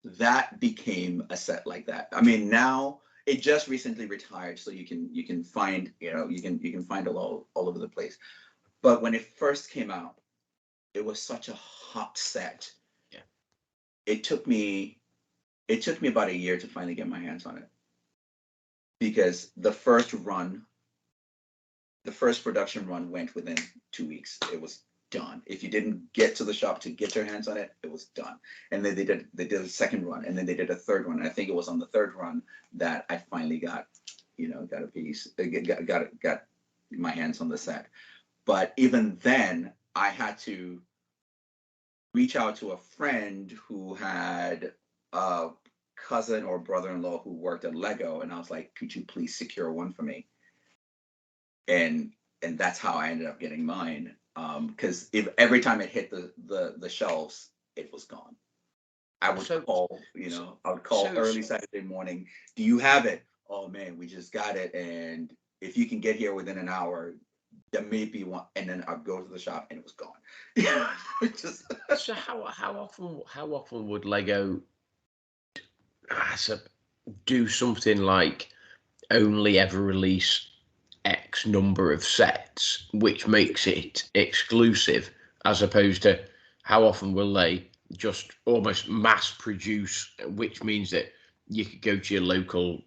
that became a set like that. I mean, now it just recently retired, so you can find, you can find it all over the place. But when it first came out, it was such a hot set. Yeah. It took me about a year to finally get my hands on it, because the first production run went within 2 weeks. It was done. If you didn't get to the shop to get your hands on it, it was done. And then they did a second run, and then they did a third one. And I think it was on the third run that I finally got a piece, got my hands on the set. But even then, I had to reach out to a friend who had a cousin or brother-in-law who worked at Lego, and I was like, could you please secure one for me? And that's how I ended up getting mine. Because if every time it hit the shelves, it was gone. I would call, early Saturday morning. Do you have it? oh man, we just got it, and if you can get here within an hour, there may be one. And then I'd go to the shop and it was gone. Yeah, just So how often would Lego do something like only ever release X number of sets, which makes it exclusive, as opposed to how often will they just almost mass produce, which means that you could go to your local,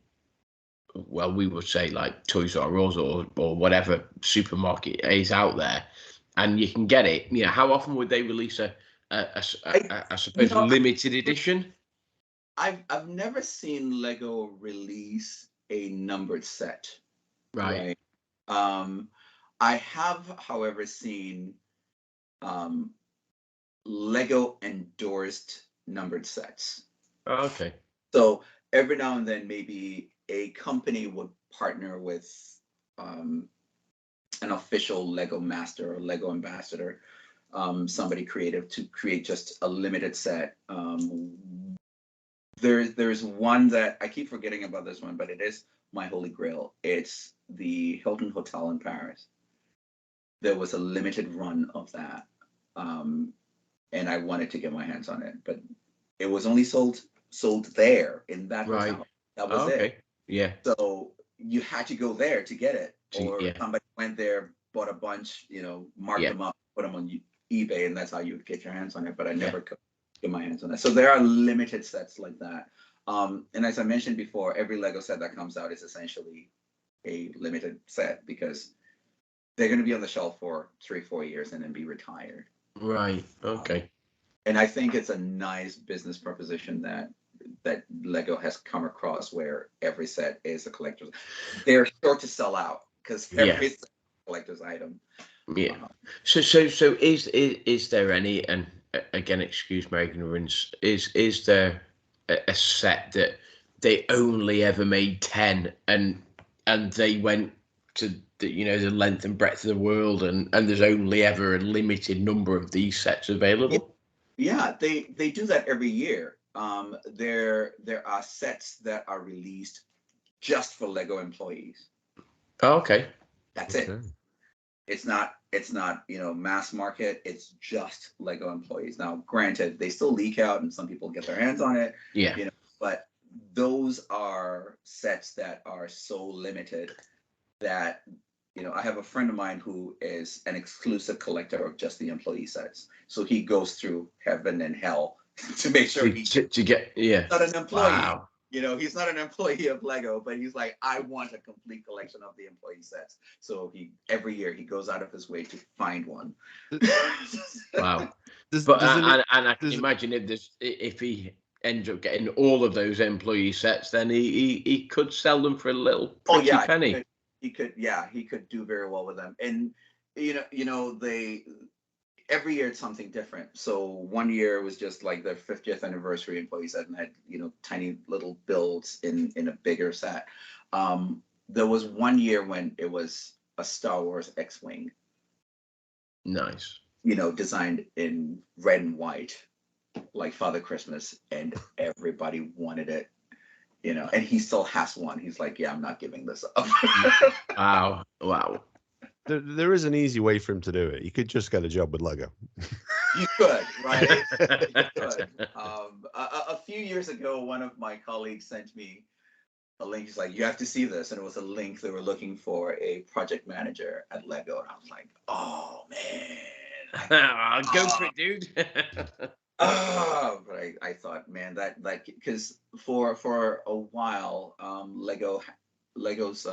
well, we would say like Toys R Us or whatever supermarket is out there, and you can get it. How often would they release I suppose know, limited edition? I've never seen Lego release a numbered set, Right. right? I have, however, seen um, Lego endorsed numbered sets. Oh, okay. So every now and then, maybe a company would partner with an official Lego master or Lego ambassador, somebody creative, to create just a limited set. There's one that I keep forgetting about, this one, but it is my holy grail. It's the Hilton Hotel in Paris. There was a limited run of that, and I wanted to get my hands on it, but it was only sold there in that Right. hotel. That Oh, was it. okay. Yeah. So you had to go there to get it, or Yeah. somebody went there, bought a bunch, marked Yeah. them up, put them on eBay, and that's how you would get your hands on it. But I Yeah. never could get my hands on it. So there are limited sets like that. And as I mentioned before, every Lego set that comes out is essentially a limited set, because they're going to be on the shelf for 3-4 years and then be retired. Right. Okay. And I think it's a nice business proposition that Lego has come across, where every set is a collector's. They're sure to sell out because every set is a collector's item. Yeah. So is there any, and again, excuse my ignorance, is there a set that they only ever made 10, and they went to the length and breadth of the world, and there's only ever a limited number of these sets available? Yeah, they do that every year. There are sets that are released just for Lego employees. Oh, okay. That's it. It's not mass market. It's just Lego employees. Now, granted, they still leak out and some people get their hands on it. Yeah. But those are sets that are so limited that I have a friend of mine who is an exclusive collector of just the employee sets. So he goes through heaven and hell to make sure to get. Yeah. Not an employee. Wow. He's not an employee of Lego, but he's like, I want a complete collection of the employee sets. So every year he goes out of his way to find one. Wow. I can imagine if he ends up getting all of those employee sets, then he could sell them for a little pretty penny. He could do very well with them. And they every year it's something different. So one year was just like their 50th anniversary employee set, and had tiny little builds in a bigger set. There was one year when it was a Star Wars X-wing. Nice. Designed in red and white, like Father Christmas, and everybody wanted it. And he still has one. He's like, yeah, I'm not giving this up. Wow. There is an easy way for him to do it. You could just get a job with Lego. You could, right? You could. A few years ago, one of my colleagues sent me a link. He's like, you have to see this. And it was a link. They were looking for a project manager at Lego. And I was like, oh, man. Go for it, dude. But I thought, man, that because for a while, Lego's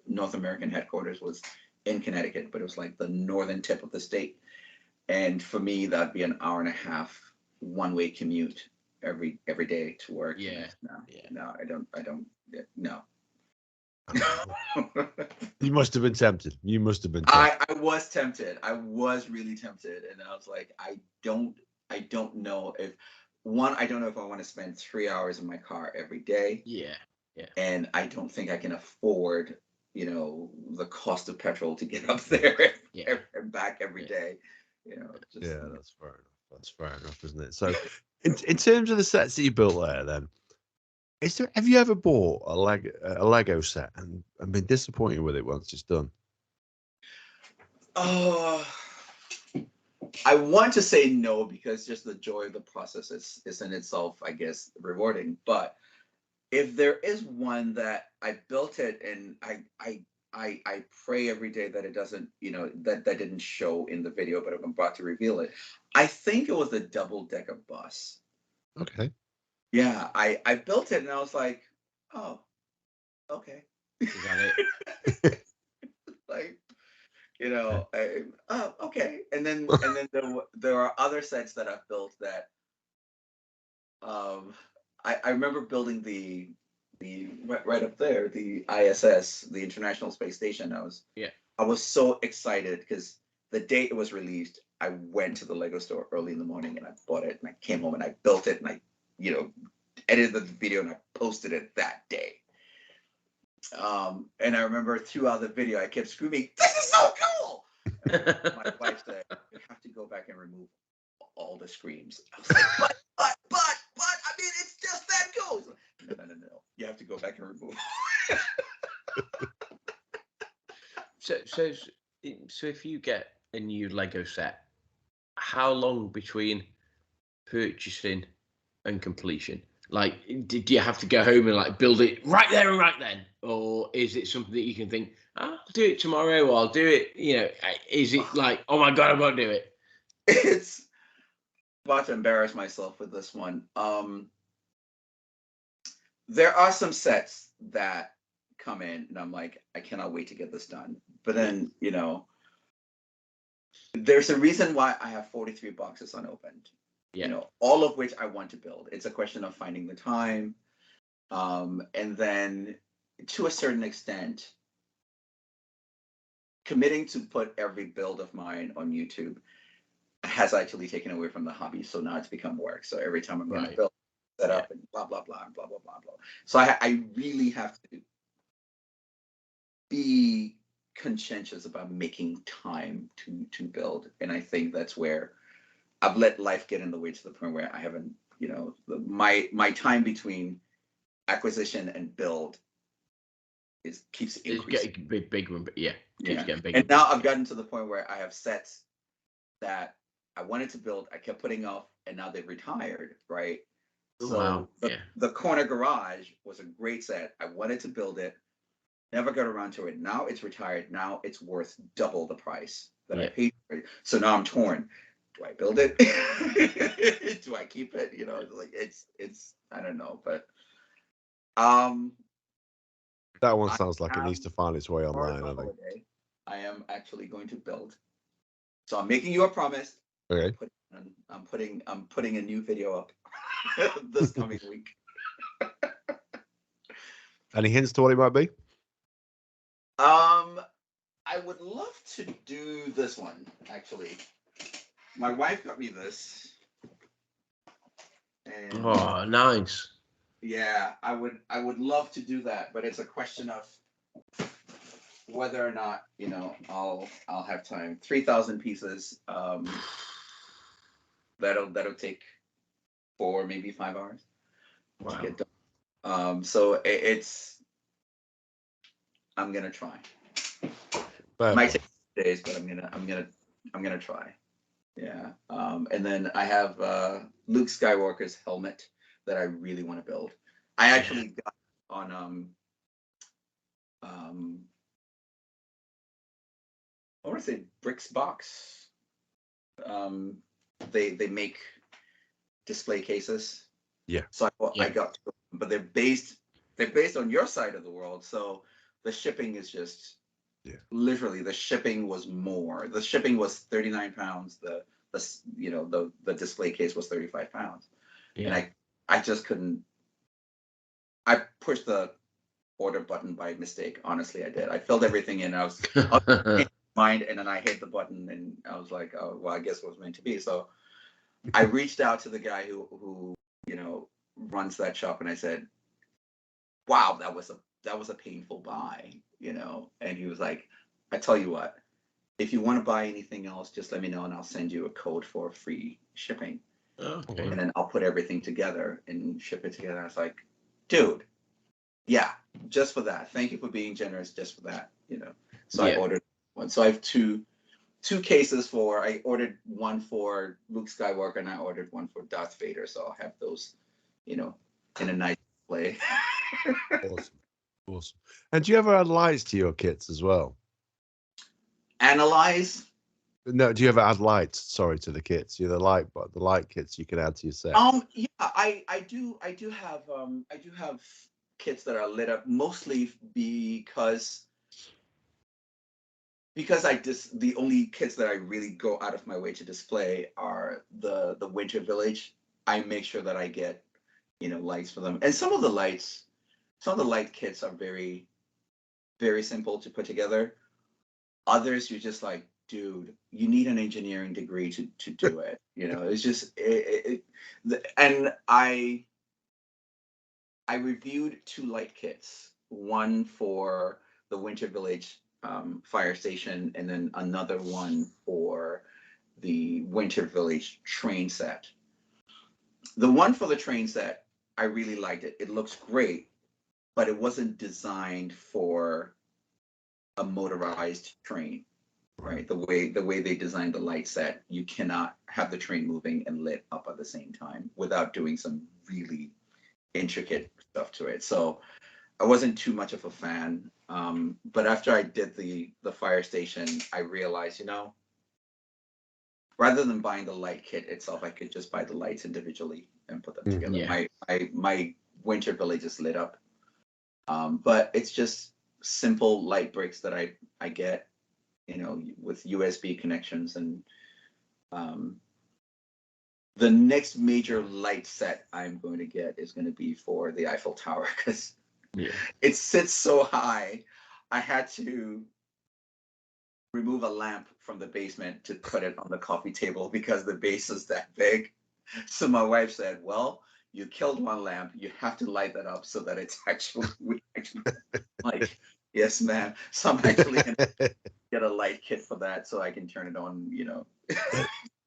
North American headquarters was in Connecticut, but it was like the northern tip of the state. And for me, that'd be an hour and a half one-way commute every day to work. Yeah. No, I don't. No. You must have been tempted. I was tempted. I was really tempted, and I was like, I don't know if I don't know if I want to spend 3 hours in my car every day. Yeah. And I don't think I can afford, the cost of petrol to get up there and back every day. That's fair enough. That's fair enough, isn't it? So, in terms of the sets that you built there, then, Have you ever bought a Lego set and been disappointed with it once it's done? I want to say no, because just the joy of the process is in itself, I guess, rewarding. But if there is one that I built it and I pray every day that it doesn't, that didn't show in the video, but I'm about to reveal it. I think it was the double-decker bus. Okay. Yeah, I built it and I was like, oh, okay. Is that it? Like, okay. And then there are other sets that I've built that I remember building the right up there, the ISS, the International Space Station. I was so excited because the day it was released, I went to the Lego store early in the morning and I bought it and I came home and I built it and I, edited the video and I posted it that day. And I remember throughout the video, I kept screaming, "This is so cool!" My wife said, "You have to go back and remove all the screams." I was like, but, I mean, it's just that cool. No. You have to go back and remove. So if you get a new Lego set, how long between purchasing and completion? Like, did you have to go home and like build it right there and right then, or is it something that you can think, I'll do it tomorrow, or I'll do it? Is it like, oh my god, I've got to do it? It's about to embarrass myself with this one. There are some sets that come in and I'm like, I cannot wait to get this done. But then, there's a reason why I have 43 boxes unopened. Yeah. All of which I want to build. It's a question of finding the time. And then to a certain extent, committing to put every build of mine on YouTube has actually taken away from the hobby. So now it's become work. So every time I'm going to build, set up, and blah, blah, blah, blah, blah, blah, blah. So I really have to be conscientious about making time to build. And I think that's where I've let life get in the way to the point where I haven't, my time between acquisition and build keeps increasing. It's getting big, yeah. Keeps getting bigger. And now I've gotten to the point where I have sets that I wanted to build, I kept putting off, and now they've retired, right? So the corner garage was a great set. I wanted to build it, never got around to it. Now it's retired. Now it's worth double the price that I paid for it. So now I'm torn. Do I build it? Do I keep it? Like it's I don't know, but that one sounds like it needs to find its way online. I think I am actually going to build. So I'm making you a promise. Okay. I'm putting a new video up this coming week. Any hints to what it might be? I would love to do this one, actually. My wife got me this. And oh, nice. Yeah, I would love to do that, but it's a question of whether or not, I'll have time. 3,000 pieces. That'll take 4, maybe 5 hours to get done. So I'm gonna try. It might take days, but I'm gonna try. Yeah. And then I have Luke Skywalker's helmet that I really want to build. I actually got on I want to say Bricks Box. They make display cases. Yeah. So I got, but they're based on your side of the world. So the shipping is just literally the shipping was more. The shipping was 39 pounds. The display case was 35 pounds. Yeah. And I just couldn't. I pushed the order button by mistake. Honestly, I did. I filled everything in. I was in mind, and then I hit the button, and I was like, "Oh, well, I guess it was meant to be." So I reached out to the guy who runs that shop, and I said, "Wow, that was a painful buy," And he was like, "I tell you what, if you want to buy anything else, just let me know, and I'll send you a code for free shipping." Okay. And then I'll put everything together and ship it together. I was like, dude, yeah, just for that. Thank you for being generous just for that, you know. So I Yeah. ordered one. So I have two cases for, I ordered one for Luke Skywalker and I ordered one for Darth Vader. So I'll have those, you know, in a nice display. Awesome. Awesome. And do you ever add lights to your kits as well? Analyze. No, do you ever add lights, sorry, to the kits? The light kits you can add to your set. Yeah, I do have kits that are lit up mostly because the only kits that I really go out of my way to display are the Winter Village. I make sure that I get, you know, lights for them. And some of the light kits are very, very simple to put together. Others you're just like, dude, you need an engineering degree to do it. You know, it's just and I reviewed two light kits, one for the Winter Village fire station, and then another one for the Winter Village train set. The one for the train set, I really liked it. It looks great, but it wasn't designed for a motorized train, right? The way they designed the light set, you cannot have the train moving and lit up at the same time without doing some really intricate stuff to it. So I wasn't too much of a fan. But after I did the fire station, I realized, you know, rather than buying the light kit itself, I could just buy the lights individually and put them together. Yeah. My Winter Village is lit up. But it's just simple light bricks that I get, you know, with USB connections. And the next major light set I'm going to get is going to be for the Eiffel Tower, because it sits so high. I had to remove a lamp from the basement to put it on the coffee table because the base is that big. So my wife said, well, you killed one lamp, you have to light that up so that it's actually like, yes, ma'am. So I'm actually going to get a light kit for that so I can turn it on, you know.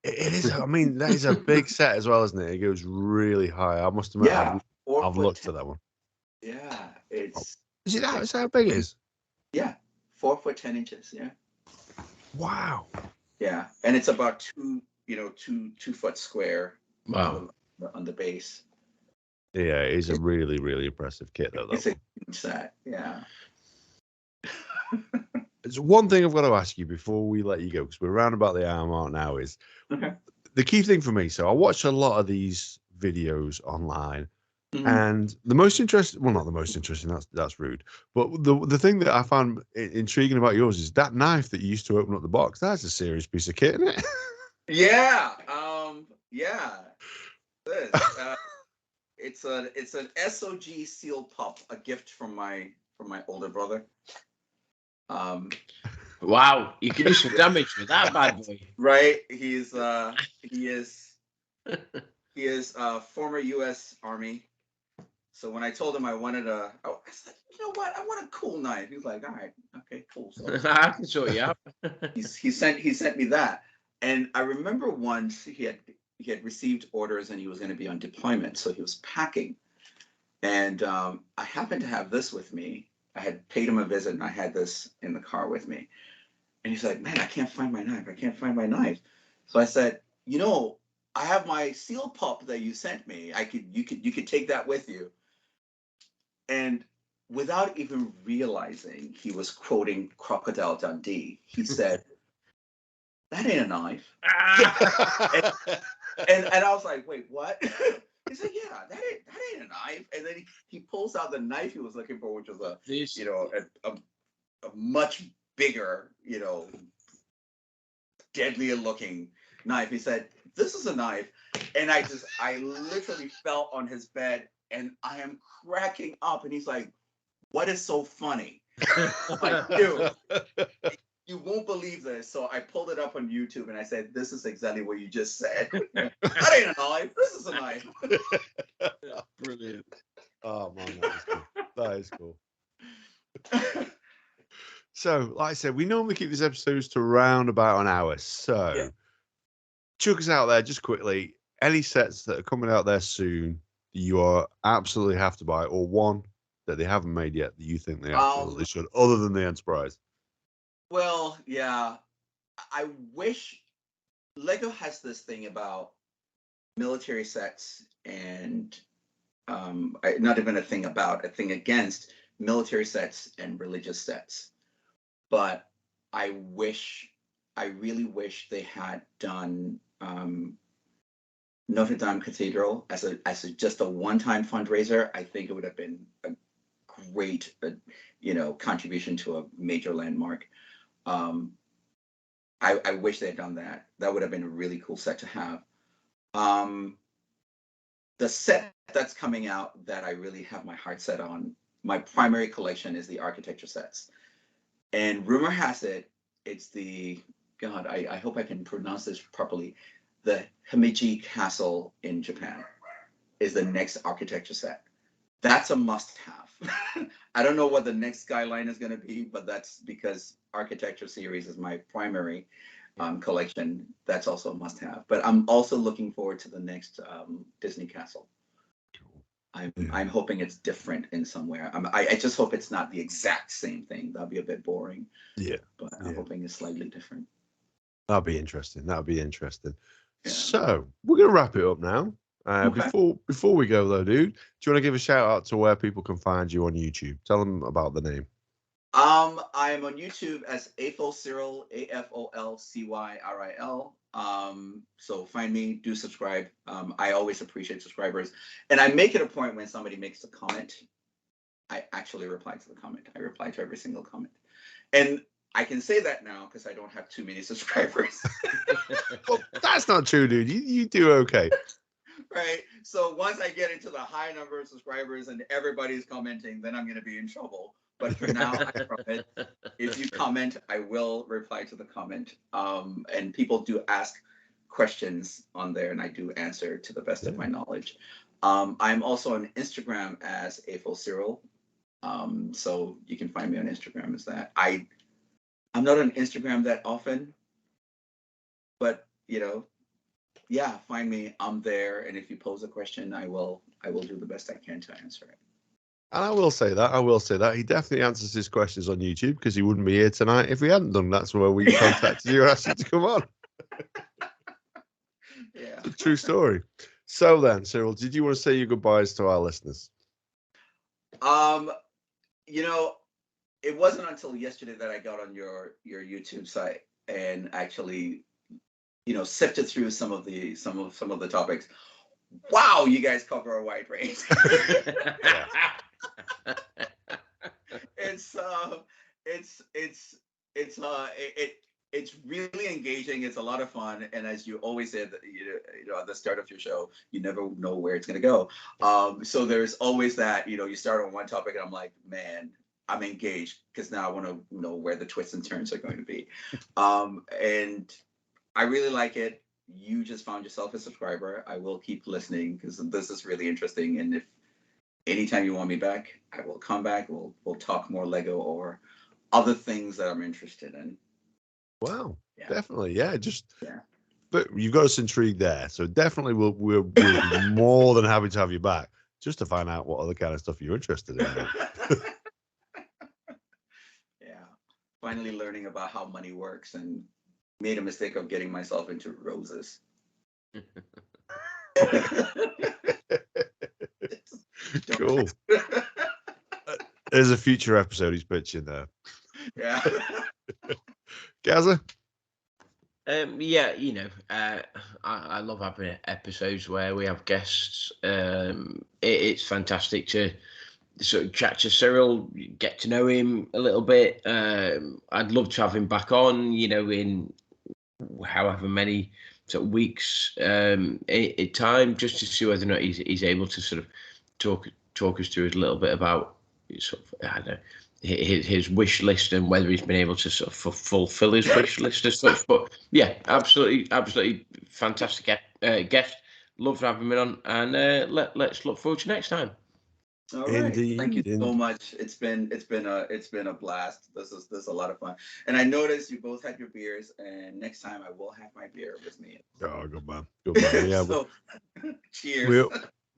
It is. I mean, that is a big set as well, isn't it? It goes really high. I must admit, Yeah, I've looked at that one. Yeah, it's. Is it that? Is that how big it is? Yeah, 4 foot 10 inches. Yeah. Wow. Yeah, and it's about 2 foot square. Wow. On the base. Yeah, it is a really, really impressive kit, though. It's a huge set. Yeah. There's one thing I've got to ask you before we let you go, because we're around about the hour mark now, is the key thing for me. So I watch a lot of these videos online, and the most interesting, well, not the most interesting, that's rude, but the thing that I found intriguing about yours is that knife that you used to open up the box. That's a serious piece of kit, isn't it? Yeah. Yeah. It's an SOG seal pop, a gift from my older brother. Wow, you can do some damage with that bad boy. Right? He is former U.S. Army. So when I told him I said, you know what? I want a cool knife. He was like, all right, okay, cool. So I can sort you out. he sent me that, and I remember once he had received orders and he was going to be on deployment, so he was packing, and I happened to have this with me. I had paid him a visit and I had this in the car with me, and he's like, man, I can't find my knife. I can't find my knife. So I said, you know, I have my seal pop that you sent me. You could take that with you. And without even realizing he was quoting Crocodile Dundee, he said, that ain't a knife. and I was like, wait, what? He said, yeah, that ain't a knife. And then he pulls out the knife he was looking for, which was a much bigger, deadlier looking knife. He said, this is a knife. And I literally fell on his bed and I am cracking up. And he's like, what is so funny? I'm like, dude, you won't believe this. So I pulled it up on YouTube and I said, this is exactly what you just said. That ain't a knife. This is a knife. Brilliant. Oh, man, that is cool. So, like I said, we normally keep these episodes to around about an hour. So, chuck us out there just quickly. Any sets that are coming out there soon, that you are absolutely have to buy, or one that they haven't made yet that you think they absolutely should, other than the Enterprise? Well, yeah, I wish Lego has this thing about military sets and not even a thing about, a thing against military sets and religious sets. But I really wish they had done Notre Dame Cathedral as just a one-time fundraiser. I think it would have been a great, contribution to a major landmark. I wish they had done that. That would have been a really cool set to have. The set that's coming out that I really have my heart set on, my primary collection is the architecture sets. And rumor has it, it's the, God, I hope I can pronounce this properly. The Himeji Castle in Japan is the next architecture set. That's a must-have. I don't know what the next skyline is going to be, but that's because architecture series is my primary collection. That's also a must-have. But I'm also looking forward to the next Disney castle. I'm hoping it's different in some way. I just hope it's not the exact same thing. That'd be a bit boring. Yeah, but I'm hoping it's slightly different. That'll be interesting. Yeah. So we're gonna wrap it up now. Okay. Before we go though, dude, do you want to give a shout out to where people can find you on YouTube? Tell them about the name. I am on YouTube as AFOL Cyril, AFOLCYRIL. So find me, do subscribe. I always appreciate subscribers, and I make it a point when somebody makes a comment, I actually reply to the comment. I reply to every single comment, and I can say that now because I don't have too many subscribers. Well, that's not true, dude. You do okay. Right. So once I get into the high number of subscribers and everybody's commenting, then I'm going to be in trouble. But for now, I promise, if you comment, I will reply to the comment. And people do ask questions on there, and I do answer to the best of my knowledge. I'm also on Instagram as AFOL Cyril. So you can find me on Instagram as that. I'm not on Instagram that often, but yeah, find me. I'm there, and if you pose a question, I will do the best I can to answer it. And I will say that he definitely answers his questions on YouTube because he wouldn't be here tonight if we hadn't done. That's where we contacted you and asked you to come on. Yeah, it's a true story. So then, Cyril, did you want to say your goodbyes to our listeners? It wasn't until yesterday that I got on your YouTube site and actually, sifted through some of the topics. Wow, you guys cover a wide range. It's really engaging. It's a lot of fun, and as you always said, at the start of your show, you never know where it's going to go. So there's always that. You start on one topic, and I'm like, man, I'm engaged because now I want to know where the twists and turns are going to be. And I really like it. You just found yourself a subscriber. I will keep listening because this is really interesting. And if anytime you want me back, I will come back. We'll talk more Lego or other things that I'm interested in. Wow, definitely, But you've got us intrigued there, so definitely we'll be more than happy to have you back just to find out what other kind of stuff you're interested in. Yeah, finally learning about how money works and made a mistake of getting myself into roses. Cool. There's a future episode he's pitching there. Yeah. Gaza? I love having episodes where we have guests. It's fantastic to sort of chat to Cyril, get to know him a little bit. I'd love to have him back on, in however many sort of weeks in time, just to see whether or not he's able to sort of talk us through a little bit about sort of, I don't know, his wish list and whether he's been able to sort of fulfill his wish list and stuff. But yeah, absolutely fantastic guest. Love having him on, and let's look forward to next time. All right. Indeed. Thank you so much. It's been a blast. This is a lot of fun. And I noticed you both had your beers, and next time I will have my beer with me. Oh, good man. Yeah. So, cheers.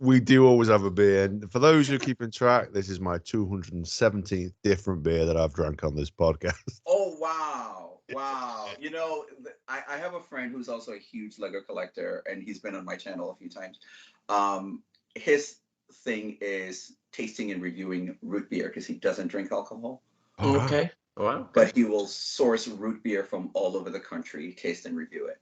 we do always have a beer. And for those who are keeping track, this is my 217th different beer that I've drank on this podcast. Oh, wow. Wow. You know, I have a friend who's also a huge Lego collector, and he's been on my channel a few times. His thing is tasting and reviewing root beer because he doesn't drink alcohol. All right. Okay. Wow. But he will source root beer from all over the country, taste and review it.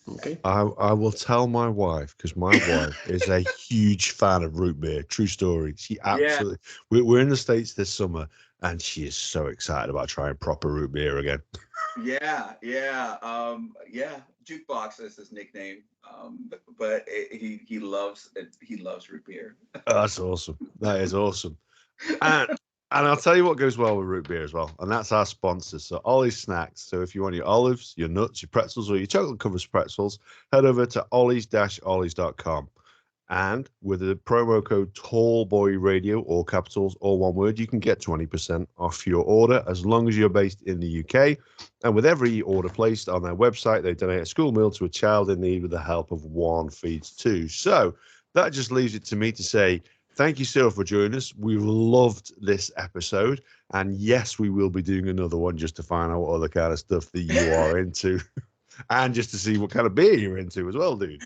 Okay. I will tell my wife, because my wife is a huge fan of root beer. True story. She absolutely. We're in the States this summer, and she is so excited about trying proper root beer again. Yeah. Jukebox is his nickname. But he loves it. He loves root beer. Oh, that's awesome. That is awesome. And I'll tell you what goes well with root beer as well, and that's our sponsors. So Ollie's Snacks. So if you want your olives, your nuts, your pretzels, or your chocolate covered pretzels, head over to ollies-ollies.com. And with the promo code TALLBOYRADIO, all capitals, all one word, you can get 20% off your order as long as you're based in the UK. And with every order placed on their website, they donate a school meal to a child in need with the help of One Feeds Two. So that just leaves it to me to say, thank you, Cyril, for joining us. We've loved this episode. And yes, we will be doing another one just to find out what other kind of stuff that you are into. And just to see what kind of beer you're into as well, dude.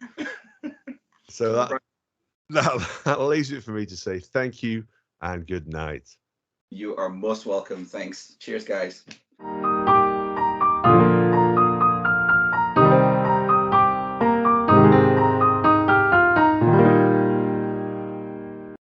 So that leaves it for me to say thank you and good night. You are most welcome. Thanks. Cheers, guys.